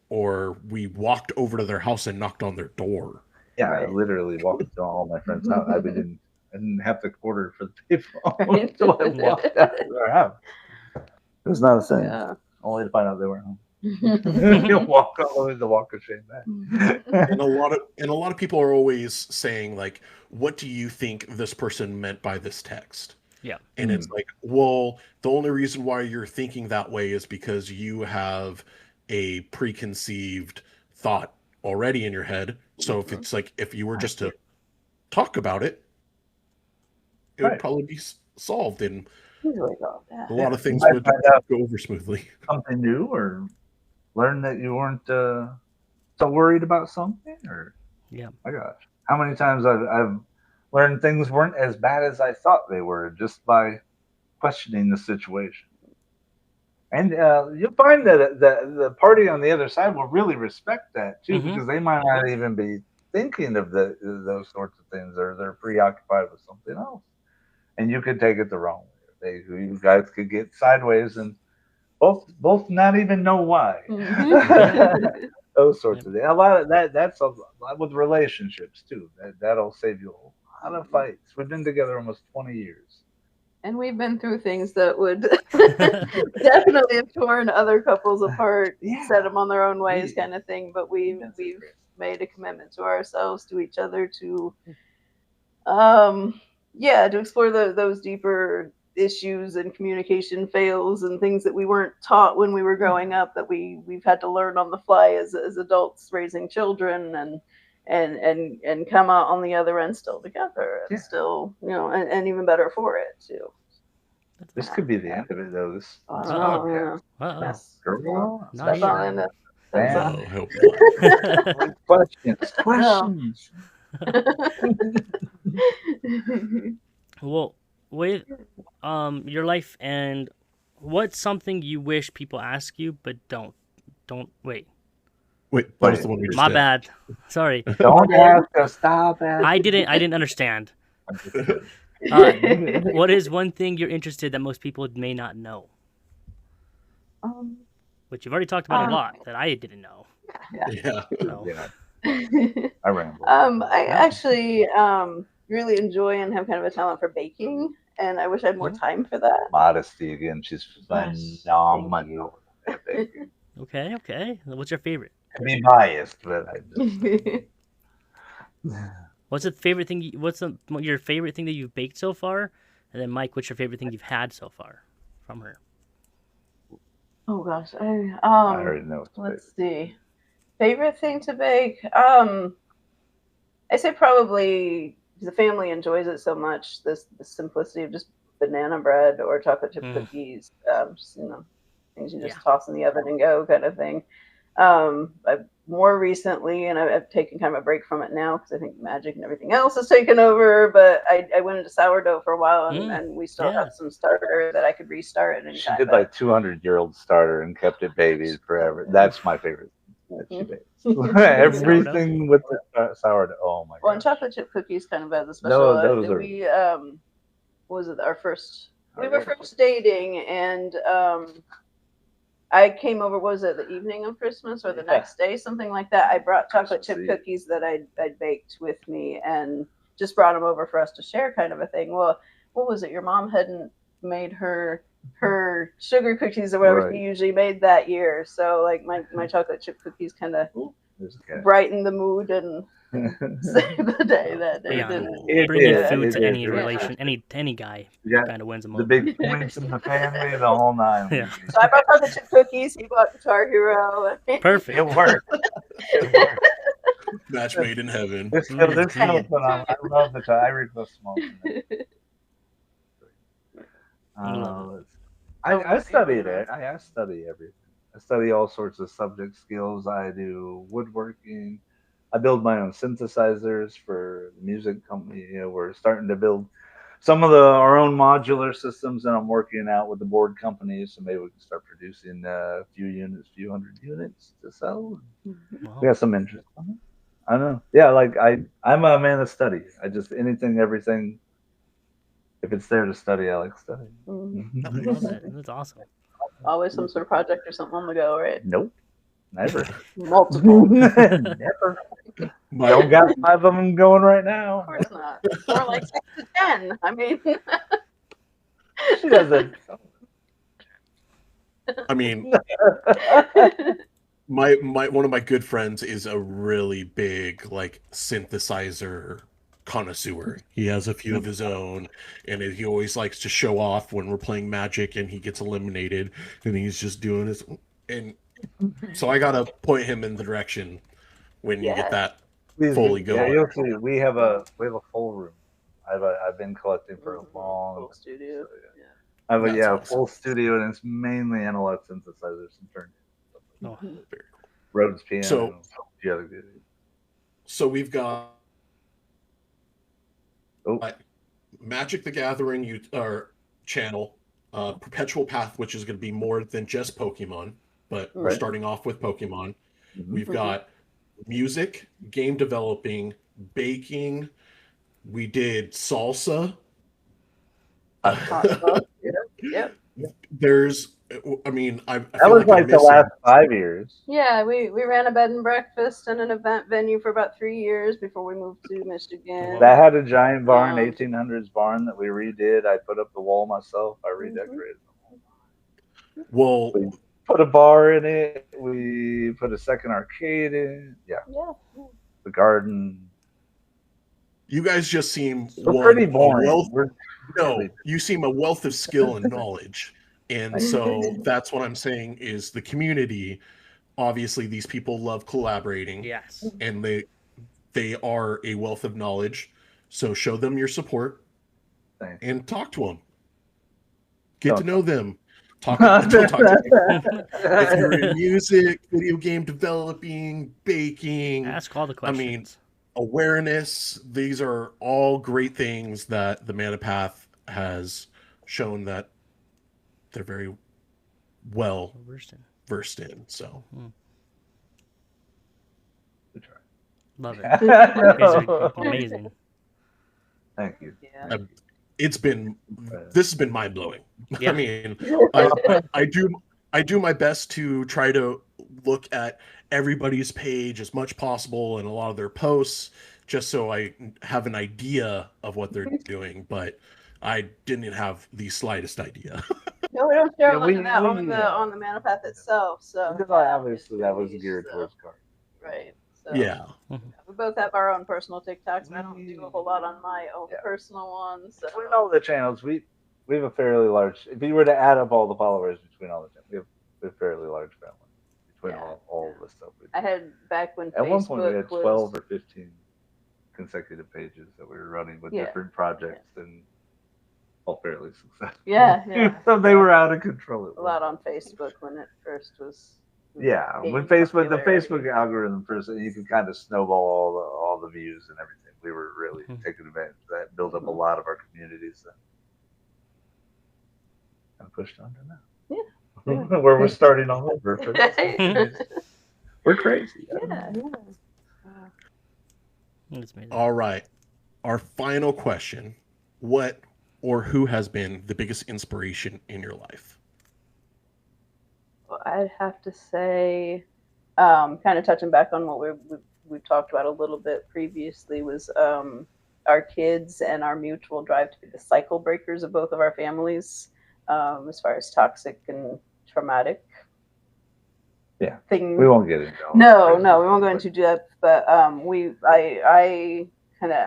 Speaker 3: or we walked over to their house and knocked on their door.
Speaker 4: Yeah, I
Speaker 5: Right.
Speaker 4: literally walked to all my friends' house. I didn't have to quarter for the payphone, so I walked out to their house. It was not a thing.
Speaker 5: Yeah.
Speaker 4: Only to find out they weren't home. You'll walk all the way to the walk of shame back.
Speaker 3: And a lot of people are always saying, like, what do you think this person meant by this text?
Speaker 2: Yeah.
Speaker 3: And it's like, well, the only reason why you're thinking that way is because you have a preconceived thought already in your head. So if it's like, if you were just to talk about it, it would probably be solved, and
Speaker 5: Easily solved, yeah.
Speaker 3: a lot of things
Speaker 4: might
Speaker 3: would
Speaker 4: find out
Speaker 3: go over smoothly.
Speaker 4: something new, or learn that you weren't so worried about something, or my gosh, how many times I've learned things weren't as bad as I thought they were just by questioning the situation. And you'll find that the party on the other side will really respect that too, because they might not even be thinking of those sorts of things, or they're preoccupied with something else, and you could take it the wrong way. You guys could get sideways and both not even know why. Those sorts of things. A lot of that's a lot with relationships too. That'll save you a lot of fights. We've been together almost 20 years.
Speaker 5: And we've been through things that would definitely have torn other couples apart, set them on their own ways, kind of thing. But we've made a commitment to ourselves, to each other, to to explore those deeper issues and communication fails and things that we weren't taught when we were growing up, that we've had to learn on the fly as adults raising children, and come out on the other end still together, and still, and even better for it too.
Speaker 4: This could be the end of it, though. This
Speaker 2: Uh-oh.
Speaker 4: girl,
Speaker 2: Not
Speaker 5: sure.
Speaker 4: questions.
Speaker 2: Well, with your life, and what's something you wish people ask you but don't wait.
Speaker 3: Wait, that was the one we just
Speaker 2: My
Speaker 3: did.
Speaker 2: bad. Sorry.
Speaker 4: Don't ask us. Stop it.
Speaker 2: I didn't understand. What is one thing you're interested that most people may not know? Which you've already talked about a lot that I didn't know.
Speaker 3: Yeah.
Speaker 2: So.
Speaker 4: I ramble.
Speaker 5: I actually really enjoy and have kind of a talent for baking, and I wish I had more time for that.
Speaker 4: Modesty again. She's phenomenal at baking.
Speaker 2: Okay. What's your favorite?
Speaker 4: I be biased, but I just...
Speaker 2: What's your favorite thing that you've baked so far? And then Mike, what's your favorite thing you've had so far from her?
Speaker 5: Oh gosh,
Speaker 4: I already know.
Speaker 5: Let's see. Favorite thing to bake? I say probably the family enjoys it so much. The simplicity of just banana bread or chocolate chip cookies. Just, things you just toss in the oven and go, kind of thing. I've more recently, and I've taken kind of a break from it now because I think magic and everything else has taken over. But I went into sourdough for a while, and we still have some starter that I could restart at any time.
Speaker 4: She did like 200-year-old starter and kept it babied forever. That's my favorite. Everything with the sourdough. Oh my god.
Speaker 5: Well, and chocolate chip cookies kind of has a special.
Speaker 4: No, those are...
Speaker 5: We what was it? Our first. We were first dating, and I came over. Was it the evening of Christmas or the next day, something like that? I brought chocolate chip cookies that I'd baked with me, and just brought them over for us to share, kind of a thing. Well, what was it? Your mom hadn't made her sugar cookies or whatever she usually made that year, so like my chocolate chip cookies kind of brightened the mood and saved the day that day.
Speaker 2: Bringing food to any relation, any guy kind of wins them over.
Speaker 4: The big points in the family, the whole nine.
Speaker 2: Yeah.
Speaker 5: So I brought chocolate chip cookies. He bought Guitar Hero.
Speaker 2: Perfect.
Speaker 4: It worked.
Speaker 3: Match made in heaven.
Speaker 4: This kind of phenomenal. I love the I request small. I study it. I study everything. I study all sorts of subject skills. I do woodworking. I build my own synthesizers for the music company. We're starting to build some of our own modular systems, and I'm working out with the board companies, so maybe we can start producing a few hundred units to sell. Wow. We got some interest on it. I don't know. Yeah, like I'm a man of study. I just everything. If it's there to study, I like studying.
Speaker 5: Mhm.
Speaker 2: I love that. That's awesome.
Speaker 5: Always some sort of project or something on the go, right?
Speaker 4: Nope, never.
Speaker 5: Multiple.
Speaker 4: Never.
Speaker 3: My,
Speaker 4: Don't got 5 of them going right
Speaker 5: Of
Speaker 4: now.
Speaker 5: course not. More like 6 to 10. I mean,
Speaker 4: She doesn't.
Speaker 3: I mean, my one of my good friends is a really big like synthesizer connoisseur. He has a few of his own, and he always likes to show off when we're playing Magic and he gets eliminated, and he's just doing his. And so I gotta point him in the direction when you get
Speaker 5: yeah.
Speaker 3: that
Speaker 4: Please,
Speaker 3: fully
Speaker 4: yeah,
Speaker 3: going.
Speaker 4: you'll see. We have a full room. I've been collecting for a
Speaker 5: Mhm.
Speaker 4: long
Speaker 5: Full
Speaker 4: time.
Speaker 5: studio.
Speaker 4: So, yeah.
Speaker 5: Yeah.
Speaker 4: I have a
Speaker 3: That's awesome.
Speaker 4: full studio, and it's mainly analog synthesizers and turn
Speaker 2: Oh,
Speaker 5: Mhm.
Speaker 3: Very cool.
Speaker 4: Rhodes piano.
Speaker 3: So-
Speaker 4: the other good.
Speaker 3: So we've got
Speaker 4: Oh,
Speaker 3: Magic the Gathering our channel, Perpetual Path, which is going to be more than just Pokemon, but we're
Speaker 5: Right.
Speaker 3: starting off with Pokemon.
Speaker 4: mhm.
Speaker 3: We've got music, game developing, baking. We did salsa.
Speaker 5: Hot sauce. Yep.
Speaker 3: There's, I mean, I
Speaker 4: That
Speaker 3: feel
Speaker 4: was
Speaker 3: like I'm
Speaker 4: like the
Speaker 3: missing.
Speaker 4: last 5 years.
Speaker 5: Yeah, we ran a bed and breakfast and an event venue for about 3 years before we moved to Michigan.
Speaker 4: That had a giant barn,
Speaker 5: 1800s
Speaker 4: 1800s barn that we redid. I put up the wall myself. I redecorated the wall.
Speaker 3: Well,
Speaker 4: We put a bar in it. We put a second arcade in. Yeah,
Speaker 5: Yeah.
Speaker 4: the garden.
Speaker 3: you guys just seem
Speaker 4: We're pretty
Speaker 3: a
Speaker 4: boring.
Speaker 3: wealth.
Speaker 4: We're
Speaker 3: No,
Speaker 4: really-
Speaker 3: you seem a wealth of skill and knowledge, and so that's what I'm saying is the community. Obviously, these people love collaborating,
Speaker 2: yes.
Speaker 3: and they are a wealth of knowledge. So show them your support
Speaker 4: Thanks.
Speaker 3: and talk to them. Get
Speaker 4: Don't
Speaker 3: to know them. Don't talk to them. If you're in
Speaker 4: Ask
Speaker 3: music, video game developing, baking,
Speaker 2: Ask all the
Speaker 3: I mean,
Speaker 2: questions.
Speaker 3: awareness, these are all great things that the ManaPath has shown that they're very well versed in. So
Speaker 2: Love it. You guys are amazing.
Speaker 4: Thank you.
Speaker 5: Yeah.
Speaker 3: this has been mind blowing.
Speaker 2: Yeah.
Speaker 3: I mean, I do my best to try to look at everybody's page as much possible and a lot of their posts, just so I have an idea of what they're doing. But I didn't have the slightest idea.
Speaker 5: No, we don't share
Speaker 4: Yeah,
Speaker 5: much
Speaker 4: we-
Speaker 5: of that
Speaker 4: we-
Speaker 5: on the ManaPath itself. So
Speaker 4: Because
Speaker 5: yeah,
Speaker 4: obviously that was
Speaker 5: it's
Speaker 4: geared
Speaker 5: so-
Speaker 4: towards cards.
Speaker 5: right. So
Speaker 3: Yeah.
Speaker 5: we both have our own personal TikToks. And I don't do a whole lot on my own
Speaker 4: Yeah.
Speaker 5: personal ones. So.
Speaker 4: We know the channels. We have a fairly large. If you were to add up all the followers between all the channels, we have a fairly large family between
Speaker 5: Yeah.
Speaker 4: all the stuff we do.
Speaker 5: I had back when
Speaker 4: At
Speaker 5: Facebook
Speaker 4: one point, we had 12
Speaker 5: was,
Speaker 4: or 15 consecutive pages that we were running with
Speaker 5: Yeah.
Speaker 4: different projects and all fairly successful.
Speaker 5: yeah.
Speaker 4: So they were out of control. At
Speaker 5: A lot
Speaker 4: one
Speaker 5: on Facebook when it first was.
Speaker 4: Yeah, when
Speaker 5: gained
Speaker 4: the
Speaker 5: popularity.
Speaker 4: Facebook algorithm first, you could kind of snowball all the views and everything. We were really taking advantage of that, built up a lot of our communities, and pushed on to now.
Speaker 5: Yeah.
Speaker 4: Where we're starting all over. For this. We're crazy.
Speaker 5: Yeah.
Speaker 2: That's amazing.
Speaker 3: All right. Our final question: what or who has been the biggest inspiration in your life?
Speaker 5: Well, I'd have to say, kind of touching back on what we've talked about a little bit previously, was our kids and our mutual drive to be the cycle breakers of both of our families, as far as toxic and traumatic.
Speaker 4: Yeah,
Speaker 5: things.
Speaker 4: we won't get into all
Speaker 5: No,
Speaker 4: that.
Speaker 5: we won't go into depth. But I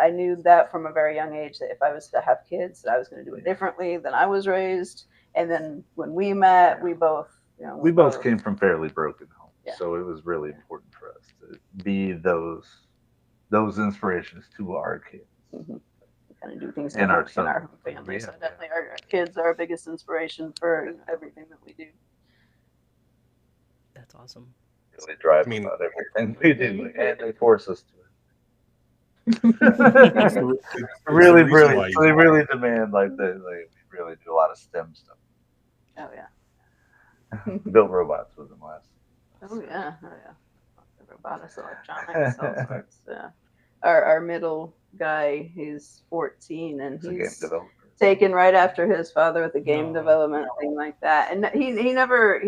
Speaker 5: knew that from a very young age that if I was to have kids, that I was going to do it differently than I was raised. And then when we met, we both.
Speaker 4: We both came from fairly broken homes,
Speaker 5: Yeah.
Speaker 4: so it was really important for us to be those inspirations to our kids.
Speaker 5: Mm-hmm. Kind of do things
Speaker 4: And our
Speaker 5: in our
Speaker 4: sons.
Speaker 5: family. So
Speaker 4: Yeah.
Speaker 5: definitely our kids are our biggest inspiration for everything that we do.
Speaker 2: That's awesome.
Speaker 4: Really drive
Speaker 3: I mean-
Speaker 4: about everything we do, and they force us to.
Speaker 3: It's the- it's the
Speaker 4: Really,
Speaker 3: reason why
Speaker 4: they really demand we really do a lot of STEM stuff.
Speaker 5: Oh yeah.
Speaker 4: Built robots with them last.
Speaker 5: Oh yeah. Robotics, electronics, all sorts. Yeah. Our middle guy, he's 14, and
Speaker 4: He's a game
Speaker 5: he's
Speaker 4: developer.
Speaker 5: taken right after his father with the game
Speaker 2: No.
Speaker 5: development thing like that, and he never.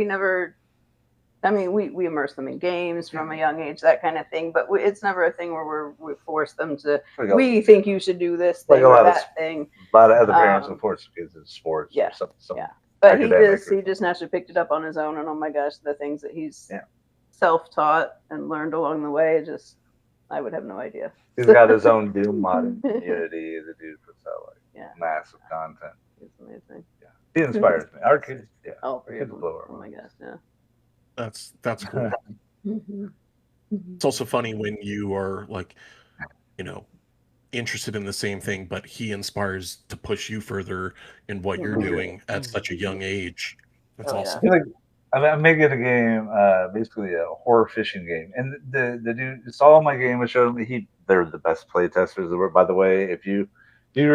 Speaker 5: I mean, we immerse them in games from a young age, that kind of thing. But it's never a thing where we force them to. We think you should do this thing or that thing.
Speaker 4: A lot of other parents will force kids in sports.
Speaker 5: Yeah,
Speaker 4: or something.
Speaker 5: Yeah. But he just naturally picked it up on his own, and oh my gosh, the things that he's self-taught and learned along the way, just I would have no idea.
Speaker 4: He's got his own Doom modding community. The dude puts out massive content.
Speaker 5: It's amazing.
Speaker 4: Yeah, he inspires me. Our kids,
Speaker 5: oh my gosh, yeah.
Speaker 3: That's cool. It's also funny when you are like, interested in the same thing, but he inspires to push you further in what you're doing at such a young age. That's awesome.
Speaker 4: I'm making a game, basically a horror fishing game, and the dude saw my game and showed me they're the best play testers ever. By the way, if you're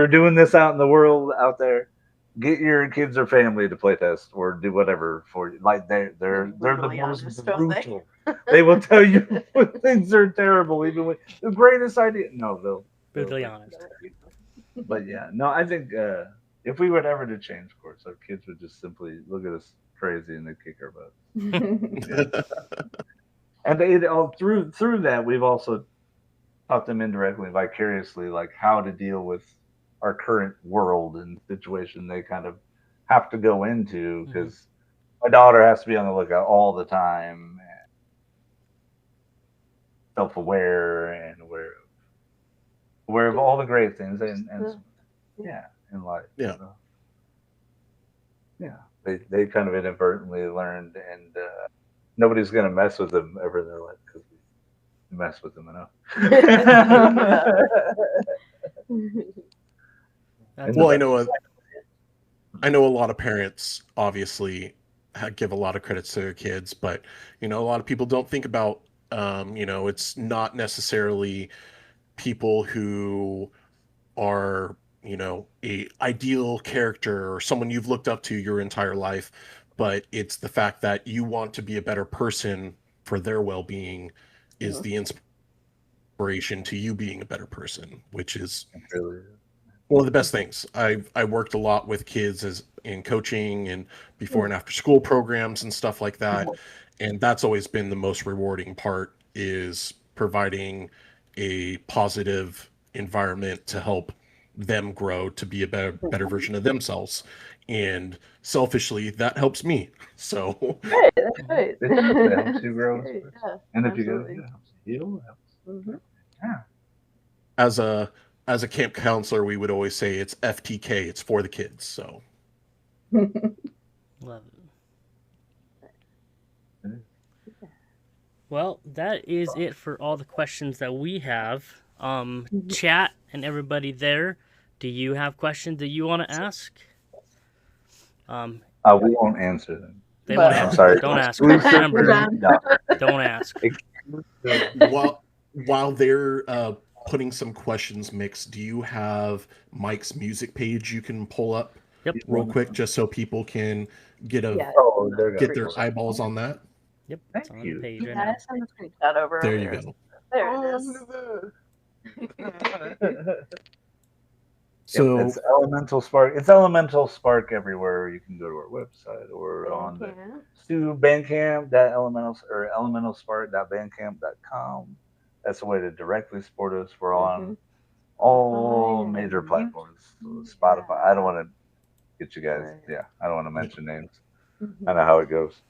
Speaker 4: doing this out in the world out there, get your kids or family to play test or do whatever for you. Like they're the most brutal. They will tell you when things are terrible, even with the greatest idea. No, they'll
Speaker 2: brutally honest.
Speaker 4: But I think if we would ever to change course, our kids would just simply look at us crazy and they'd kick our butts. And all through that, we've also taught them indirectly, vicariously, like how to deal with our current world and situation they kind of have to go into, because my daughter has to be on the lookout all the time, and self-aware and aware of all the great things and in life.
Speaker 3: Yeah.
Speaker 4: So, they kind of inadvertently learned, and nobody's gonna mess with them ever in their life because we mess with them enough.
Speaker 3: Well, I know a lot of parents obviously give a lot of credits to their kids, but a lot of people don't think about it's not necessarily people who are a ideal character or someone you've looked up to your entire life, but it's the fact that you want to be a better person for their well-being is the inspiration to you being a better person, which is one of the best things. I worked a lot with kids in coaching and before and after school programs and stuff like that, and that's always been the most rewarding part, is providing a positive environment to help them grow to be a better version of themselves, and selfishly that helps me. So
Speaker 5: that's great.
Speaker 4: It helps you grow, and if
Speaker 5: absolutely.
Speaker 4: you go, heal.
Speaker 3: as a camp counselor, we would always say it's FTK, it's for the kids. So
Speaker 2: love it. Well, that is it for all the questions that we have. Chat and everybody there, do you have questions that you want to ask?
Speaker 4: We won't answer them.
Speaker 2: They won't answer.
Speaker 4: Sorry.
Speaker 2: Don't ask. Remember, don't ask.
Speaker 3: While they're putting some questions mix, do you have Mike's music page you can pull up real quick, just so people can get their eyeballs on that?
Speaker 2: Yep, it's on the page right
Speaker 5: now.
Speaker 2: now.
Speaker 5: Send the screenshot over.
Speaker 3: There you go.
Speaker 5: There it is.
Speaker 3: So
Speaker 4: it's Elemental Spark. It's Elemental Spark everywhere. You can go to our website or on the Bandcamp, elementalspark.bandcamp.com. That's a way to directly support us. We're on all major platforms. Spotify. I don't want to get you guys. I don't want to mention names. I know how it goes.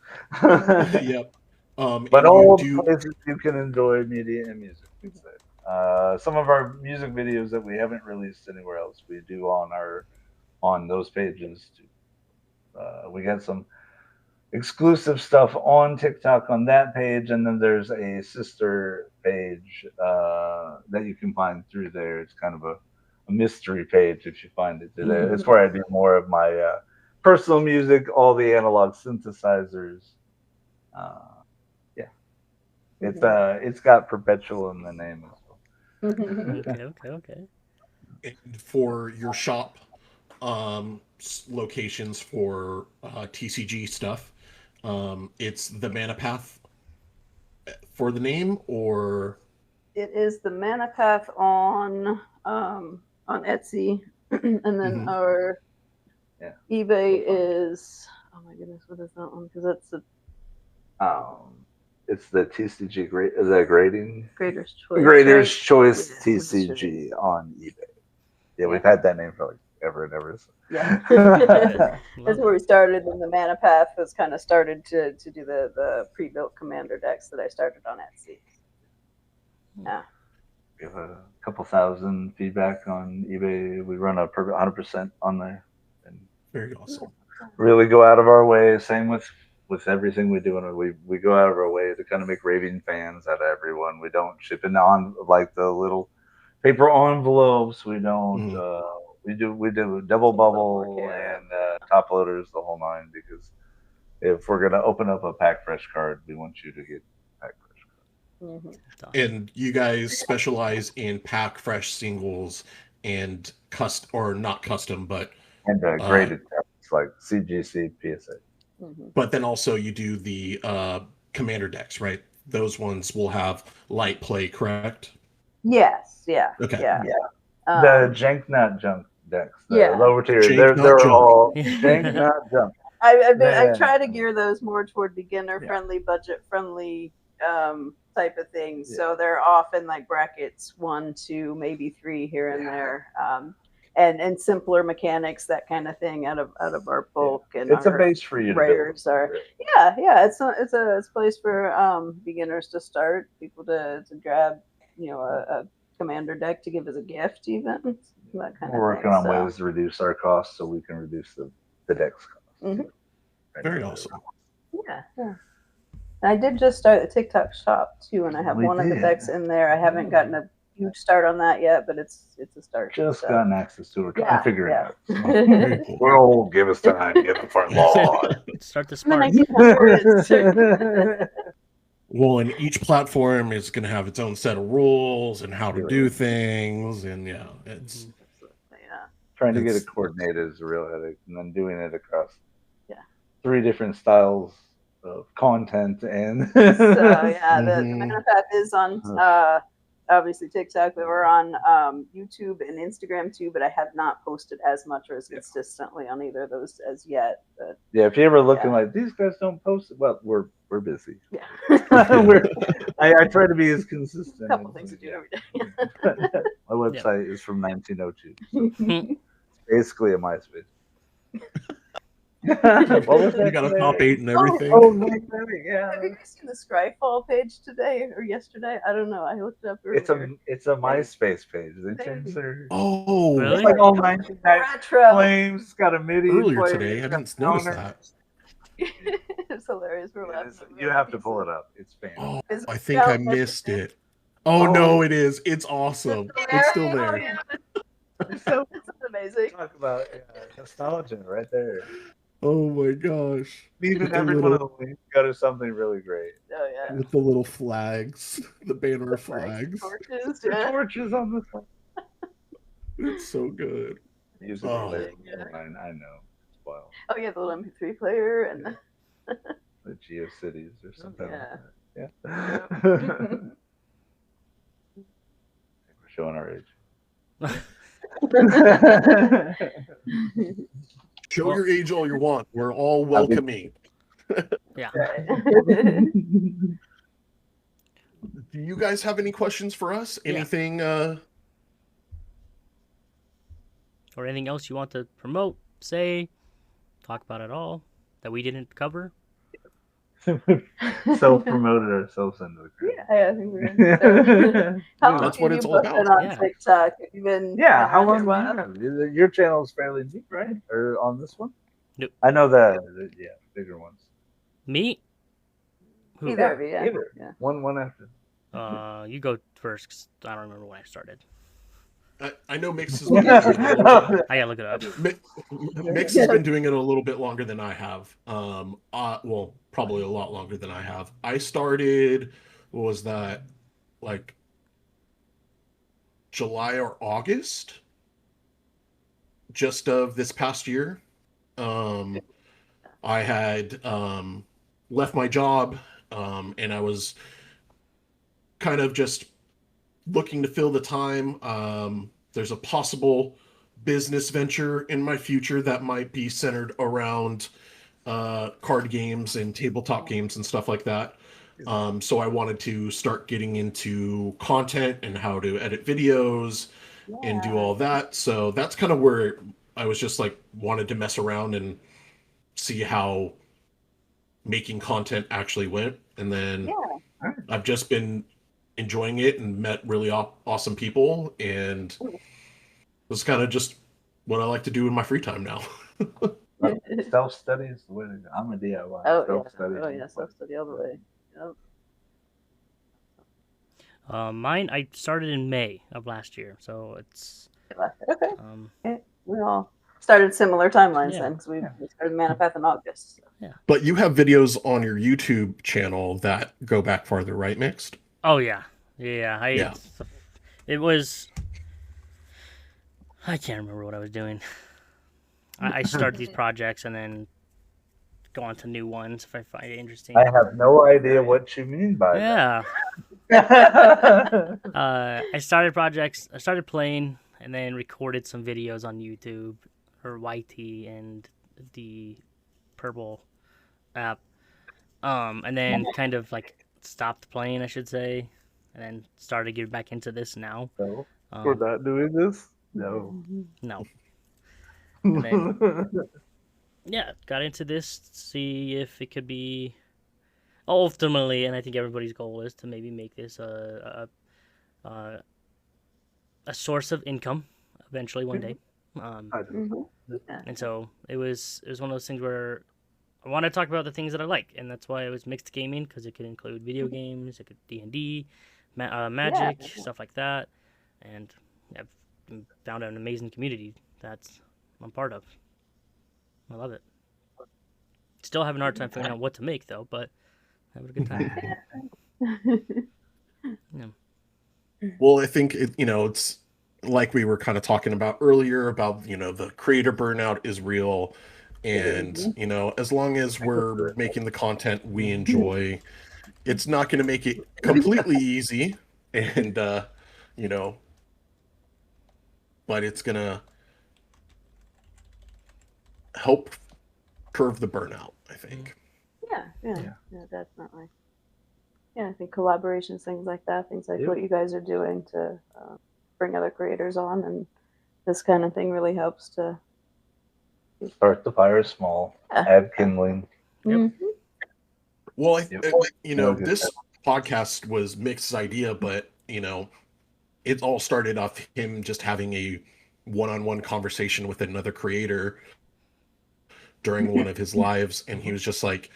Speaker 3: Yep.
Speaker 4: But all places you can enjoy media and music. Some of our music videos that we haven't released anywhere else, we do on those pages too. We got some exclusive stuff on TikTok on that page, and then there's a sister page that you can find through there. It's kind of a mystery page if you find it through there. It's where I do more of my personal music, all the analog synthesizers. It's got Perpetual in the name as well.
Speaker 2: Okay.
Speaker 3: For your shop locations for TCG stuff, it's TheManaPath for the name, or
Speaker 5: it is TheManaPath on Etsy and then
Speaker 3: Mhm.
Speaker 5: our
Speaker 4: Yeah.
Speaker 5: eBay is, oh my goodness, what is that one? Because that's the
Speaker 4: It's the TCG the grading
Speaker 5: Grader's Choice.
Speaker 4: Grader's
Speaker 5: right?
Speaker 4: Choice
Speaker 5: Yeah,
Speaker 4: TCG on eBay. Yeah, we've
Speaker 5: Yeah.
Speaker 4: had that name for like ever and ever.
Speaker 5: Yeah.
Speaker 2: Love
Speaker 5: That's where we started, and the ManaPath was kind of started to do the pre-built commander decks that I started on Etsy. Yeah.
Speaker 4: We have a couple thousand feedback on eBay. We run a 100% on there, and
Speaker 3: Very awesome.
Speaker 4: really go out of our way. Same with everything we do, and we go out of our way to kind of make raving fans out of everyone. We don't ship in on like the little paper envelopes. We don't.
Speaker 3: Mhm.
Speaker 4: We do double bubble
Speaker 5: Yeah.
Speaker 4: and top loaders, the whole nine. Because if we're gonna open up a pack fresh card, we want you to get pack fresh card.
Speaker 5: Mm-hmm.
Speaker 3: And you guys specialize in pack fresh singles and or not custom, but
Speaker 4: And graded cards like CGC, PSA.
Speaker 5: Mm-hmm.
Speaker 3: but then also you do the commander decks, right? Those ones will have light play, correct?
Speaker 5: Yes. Yeah.
Speaker 3: Okay.
Speaker 5: Yeah.
Speaker 4: The jank not junk decks, the
Speaker 5: Yeah.
Speaker 4: lower tier,
Speaker 3: Jank, not
Speaker 4: they're
Speaker 3: junk.
Speaker 4: all jank not junk.
Speaker 5: I try to gear those more toward beginner friendly, budget friendly type of things.
Speaker 4: Yeah.
Speaker 5: So they're often like brackets 1, 2, maybe 3 here and there. And simpler mechanics, that kind of thing, out of our bulk, and
Speaker 4: It's a
Speaker 5: our
Speaker 4: base for you to
Speaker 5: rares
Speaker 4: build.
Speaker 5: are it's a place for beginners to start, people to grab a commander deck to give as a gift, even that kind
Speaker 4: We're
Speaker 5: of
Speaker 4: working
Speaker 5: thing.
Speaker 4: on ways to reduce our costs so we can reduce the deck's cost.
Speaker 5: Mhm.
Speaker 3: Very awesome.
Speaker 5: Yeah. I did just start the TikTok shop too, and I have
Speaker 4: We
Speaker 5: one of the
Speaker 4: did.
Speaker 5: decks in there. I haven't gotten a huge start on that yet, but it's a start.
Speaker 4: Just
Speaker 5: so.
Speaker 4: gotten access to it. We're trying to figure it out.
Speaker 3: Very cool.
Speaker 4: Well, give us time. Give it for law.
Speaker 2: Start the
Speaker 5: In the
Speaker 2: spark.
Speaker 5: 1900s.
Speaker 3: Well, and each platform is going to have its own set of rules and how to do things, and yeah, it's
Speaker 5: Yeah.
Speaker 4: Trying to get it coordinated is a real headache, and then doing it across 3 different styles of content and
Speaker 5: So yeah, the
Speaker 3: Mhm.
Speaker 5: ManaPath is on obviously TikTok, but we're on YouTube and Instagram too. But I have not posted as much or as consistently on either of those as yet. But
Speaker 4: yeah, if you're ever looking like these guys don't post, well, we're busy.
Speaker 5: yeah,
Speaker 4: I try to be as consistent.
Speaker 5: a couple things to do every day.
Speaker 4: My website is from 1902. Basically a MySpace. What was that?
Speaker 3: You got a top 8 and everything.
Speaker 4: Yeah.
Speaker 5: Have you guys seen the Scryfall page today or yesterday? I don't know. I looked it up earlier.
Speaker 4: It's a MySpace page. They changed their.
Speaker 3: Oh,
Speaker 2: Really?
Speaker 4: It's like all 1990
Speaker 5: retro.
Speaker 4: flames. It's got a MIDI
Speaker 3: earlier
Speaker 4: player,
Speaker 3: today, I
Speaker 4: it's got
Speaker 3: didn't notice
Speaker 4: counter.
Speaker 3: that.
Speaker 5: It's hilarious. We're
Speaker 4: Yeah,
Speaker 5: laughing.
Speaker 4: you have to pull it up. It's fantastic.
Speaker 3: Oh,
Speaker 5: Is
Speaker 3: I
Speaker 5: it
Speaker 3: think I
Speaker 5: down?
Speaker 3: missed it. Oh no, it is. It's awesome. It's still
Speaker 5: Oh,
Speaker 3: there.
Speaker 5: yeah.
Speaker 4: So
Speaker 5: This is amazing.
Speaker 4: talk about nostalgia right there.
Speaker 3: Oh my gosh.
Speaker 4: Even
Speaker 3: With the
Speaker 4: every one of
Speaker 3: little-
Speaker 4: the links go to something really great.
Speaker 5: Oh yeah.
Speaker 3: With the little flags, the banner flags.
Speaker 5: Torches,
Speaker 4: The
Speaker 5: yeah.
Speaker 4: torches on the side.
Speaker 3: It's so good.
Speaker 4: Music
Speaker 3: Oh.
Speaker 4: player. I know. It's wild.
Speaker 5: Oh yeah, the little MP3 player and
Speaker 4: The GeoCities or something.
Speaker 5: Yeah.
Speaker 4: Like that. Yeah. We're showing our age.
Speaker 3: Show your age all you want. We're all welcoming.
Speaker 2: Yeah.
Speaker 3: Do you guys have any questions for us?
Speaker 2: Yeah.
Speaker 3: Anything
Speaker 2: Or anything else you want to promote, say, talk about at all that we didn't cover?
Speaker 4: Self-promoted ourselves into the crowd.
Speaker 5: Yeah, I think we're gonna How long
Speaker 3: That's
Speaker 5: have
Speaker 3: what
Speaker 5: you
Speaker 3: it's all
Speaker 5: posted
Speaker 3: about.
Speaker 5: on
Speaker 2: Yeah.
Speaker 5: TikTok? Have you been
Speaker 4: Yeah, how
Speaker 5: around
Speaker 4: long
Speaker 5: here a
Speaker 4: do you have? Your channel is fairly deep, right? Or on this one?
Speaker 2: Nope.
Speaker 4: I know the bigger ones.
Speaker 2: Me? Who?
Speaker 5: Either of you, yeah.
Speaker 4: Either.
Speaker 5: Yeah.
Speaker 4: One after.
Speaker 2: You go first, 'cause I don't remember when I started.
Speaker 3: I know Mix has been doing it a little bit.
Speaker 2: I gotta look it up.
Speaker 3: Mix has been doing it a little bit longer than I have. Well, probably a lot longer than I have. I started, what was that, like July or August, just of this past year. I had left my job, and I was kind of just looking to fill the time. There's a possible business venture in my future that might be centered around card games and tabletop games and stuff like that. So I wanted to start getting into content and how to edit videos and do all that. So that's kind of where I was just like wanted to mess around and see how making content actually went. And then I've just been enjoying it and met really awesome people, and it's kind of just what I like to do in my free time now.
Speaker 4: Self-study is the way to go. I'm a DIY. Self-study.
Speaker 5: Self-study all the way. Yep.
Speaker 2: Mine, I started in May of last year, so it's
Speaker 5: Okay. We all started similar timelines
Speaker 2: Yeah.
Speaker 5: then, because we started ManaPath in August. So.
Speaker 3: But you have videos on your YouTube channel that go back farther, right, Mixed?
Speaker 2: Oh yeah. It was. I can't remember what I was doing. I start these projects and then go on to new ones if I find it interesting.
Speaker 4: I have no idea what you mean by
Speaker 2: Yeah.
Speaker 4: that.
Speaker 2: I started projects. I started playing and then recorded some videos on YouTube or YT and the Purple app. And then kind of like stopped playing, I should say, and then started getting back into this now.
Speaker 4: So, we're not doing this? No.
Speaker 2: No. And then, got into this to see if it could be ultimately, and I think everybody's goal is to maybe make this a source of income eventually one day. And so it was one of those things where I want to talk about the things that I like, and that's why it was mixed gaming, because it could include video games, it could D&D, magic, stuff like that, and I've found an amazing community that's I'm part of. I love it. Still having a hard time figuring out what to make though, but having a good time.
Speaker 3: Well, I think it's like we were kind of talking about earlier about the creator burnout is real, and as long as we're making the content we enjoy, it's not going to make it completely easy, and but it's gonna help curb the burnout, I think.
Speaker 5: Yeah, definitely. Yeah, I think collaborations, things like that, things like what you guys are doing to bring other creators on, and this kind of thing really helps to
Speaker 4: start the fire small, add kindling.
Speaker 3: Well, this podcast was Mix's idea, but it all started off him just having a one-on-one conversation with another creator during one of his lives, and he was just like,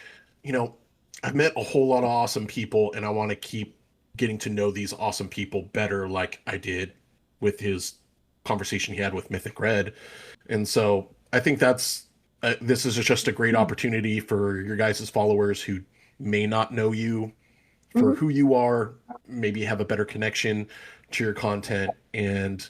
Speaker 3: I've met a whole lot of awesome people, and I want to keep getting to know these awesome people better, like I did with his conversation he had with Mythic Red. And so I think this is just a great opportunity for your guys' followers who may not know you for who you are, maybe have a better connection to your content, and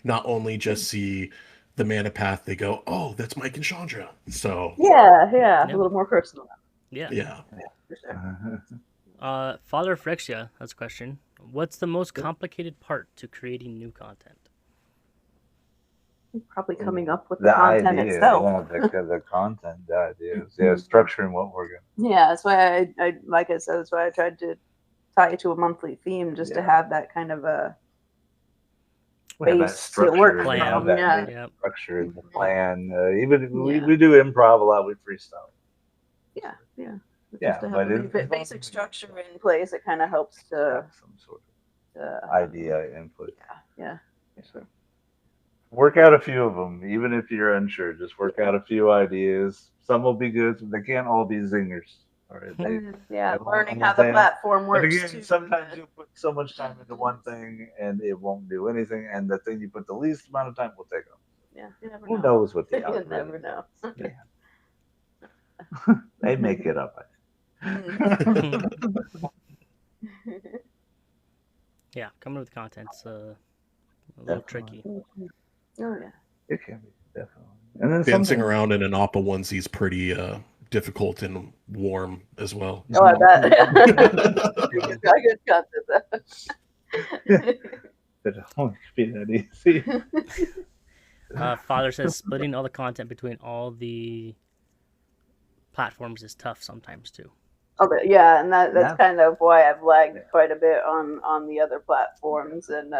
Speaker 3: not only just see the ManaPath, they go, oh, that's Mike and Chandra. So
Speaker 5: a little more personal.
Speaker 3: Yeah.
Speaker 5: For sure.
Speaker 2: Father Frexia has a question. What's the most complicated part to creating new content?
Speaker 5: Probably coming up with the content itself.
Speaker 4: The content, the ideas. Structuring what we're going.
Speaker 5: Yeah, that's why I like I said, that's why I tried to tie it to a monthly theme, just to have that kind of a base to work
Speaker 2: plan.
Speaker 4: From. Structure, the plan. Even we do improv a lot. We freestyle.
Speaker 5: Just to have a basic structure in place, it kind of helps to
Speaker 4: some sort of idea input.
Speaker 5: Yeah. Sure.
Speaker 4: Work out a few of them, even if you're unsure. Just work out a few ideas. Some will be good. They can't all be zingers.
Speaker 5: Learning how the platform works.
Speaker 4: But again, sometimes you put so much time into one thing and it won't do anything, and the thing you put the least amount of time will take off.
Speaker 5: Yeah, you never
Speaker 4: Who
Speaker 5: know.
Speaker 4: knows what the
Speaker 5: You
Speaker 4: algorithm
Speaker 5: never know.
Speaker 4: They make it up.
Speaker 2: Yeah, coming up with content's a little tricky.
Speaker 5: Oh yeah,
Speaker 4: it can be definitely. And then
Speaker 3: dancing around in an Appa onesie is pretty difficult and warm as well.
Speaker 5: Oh, I bet. I good content.
Speaker 4: It won't be that easy.
Speaker 2: Father says splitting all the content between all the platforms is tough sometimes too.
Speaker 5: Okay, yeah, and that's kind of why I've lagged quite a bit on the other platforms, and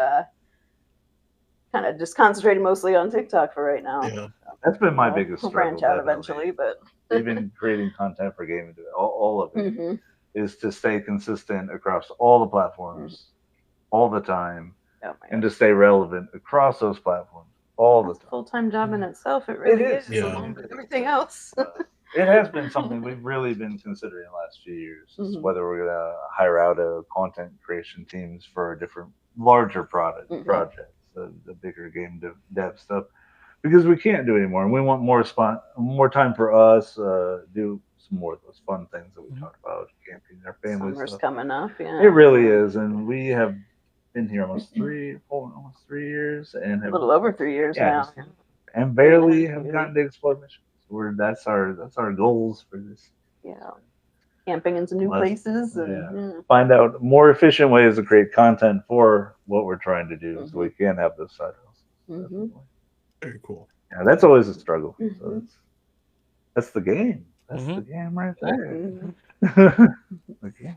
Speaker 5: kind of just concentrating mostly on TikTok for right now.
Speaker 3: Yeah.
Speaker 4: That's been my biggest struggle.
Speaker 5: Branch out eventually, but
Speaker 4: even creating content for gaming, all of it is to stay consistent across all the platforms, all the time, and to stay relevant across those platforms all the time.
Speaker 5: Full-time job in itself, it really is.
Speaker 3: Yeah.
Speaker 5: Everything else.
Speaker 4: It has been something we've really been considering the last few years, is whether we're gonna hire out a content creation teams for different larger projects, the bigger game dev stuff, because we can't do anymore, and we want more time for us, do some more of those fun things that we talked about, camping, our family
Speaker 5: Summer's
Speaker 4: stuff.
Speaker 5: coming up, yeah.
Speaker 4: It really is, and we have been here almost 3 years, and
Speaker 5: a little over 3 years now,
Speaker 4: and barely have gotten to explore missions. That's our goals for this.
Speaker 5: Yeah, camping in some new places, and
Speaker 4: find out more efficient ways to create content for what we're trying to do, so we can have those side hustles.
Speaker 3: Very cool.
Speaker 4: Yeah, that's always a struggle. So that's the game. That's the game right there. The game.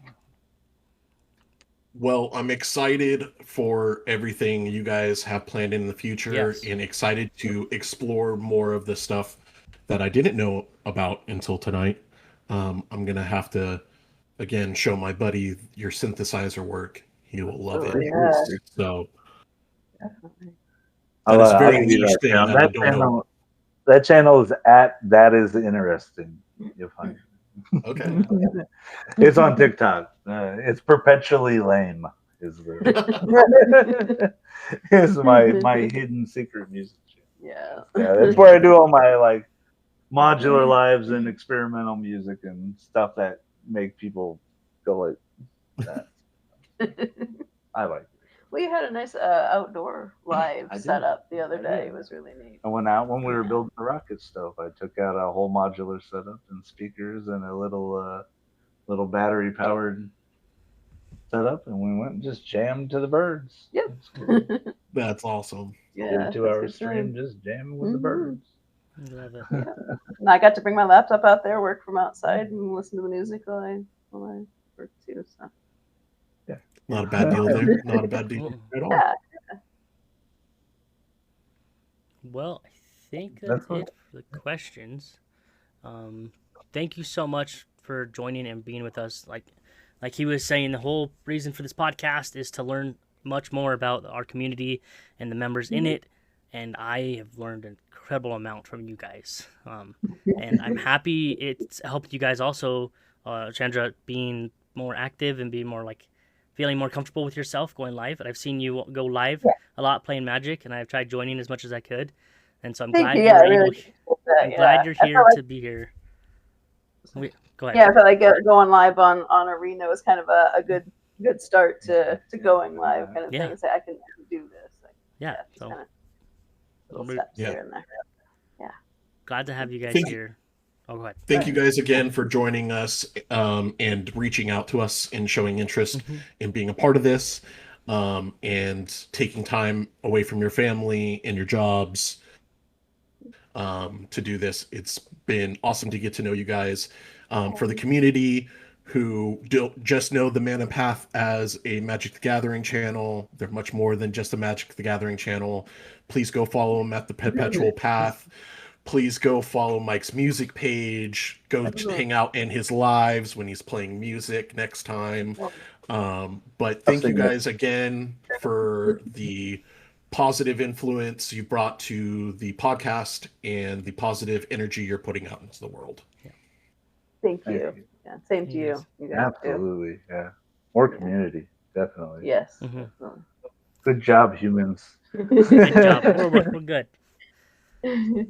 Speaker 3: Well, I'm excited for everything you guys have planned in the future, and excited to explore more of the stuff that I didn't know about until tonight. I'm going to have to, again, show my buddy your synthesizer work. He will love it.
Speaker 5: Yeah.
Speaker 3: So that is very niche thing that I don't know.
Speaker 4: That channel is at That Is Interesting. You'll find it.
Speaker 3: Okay.
Speaker 4: It's on TikTok. It's Perpetually Lame. Is my hidden secret music channel. Yeah, that's where I do all my modular lives and experimental music and stuff that make people go like that. I like it.
Speaker 5: We had a nice outdoor live setup the other day. It was really neat.
Speaker 4: I went out when we were building the rocket stove. I took out a whole modular setup and speakers and a little battery powered setup, and we went and just jammed to the birds.
Speaker 5: Yep.
Speaker 3: That's awesome.
Speaker 5: Yeah,
Speaker 4: 2-hour stream just jamming with the birds.
Speaker 2: Love it.
Speaker 5: And I got to bring my laptop out there, work from outside, and listen to the music while I work too. So.
Speaker 4: Yeah.
Speaker 3: Not a bad deal there. Not a bad deal at all.
Speaker 5: Yeah.
Speaker 2: Well, I think that's it for the questions. Thank you so much for joining and being with us. Like he was saying, the whole reason for this podcast is to learn much more about our community and the members in it. And I have learned an incredible amount from you guys. And I'm happy it's helped you guys also, Chandra, being more active and being more feeling more comfortable with yourself going live. And I've seen you go live a lot playing Magic, and I've tried joining as much as I could. And so I'm glad you're here to be here. Go ahead.
Speaker 5: Yeah, I felt like going live on Arena was kind of a good start to going live kind of thing. So I can do this.
Speaker 2: So
Speaker 5: little steps here and there. Yeah.
Speaker 2: Glad to have you guys here. Oh, go ahead.
Speaker 3: Thank you guys again for joining us and reaching out to us and showing interest in being a part of this, and taking time away from your family and your jobs to do this. It's been awesome to get to know you guys. For the community who don't just know TheManaPath as a Magic the Gathering channel, they're much more than just a Magic the Gathering channel. Please go follow them at the Perpetual Path. Please go follow Mike's music page. Go hang out in his lives when he's playing music next time. But thank you guys again for the positive influence you brought to the podcast and the positive energy you're putting out into the world.
Speaker 5: Thank you. Yeah, same to you. You guys
Speaker 4: Absolutely. Yeah. More community, definitely.
Speaker 5: Yes.
Speaker 4: Good job, humans.
Speaker 2: Good job. We're good.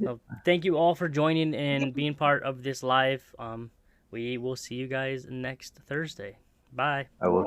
Speaker 2: So thank you all for joining and being part of this live. We will see you guys next Thursday. Bye.
Speaker 4: I will.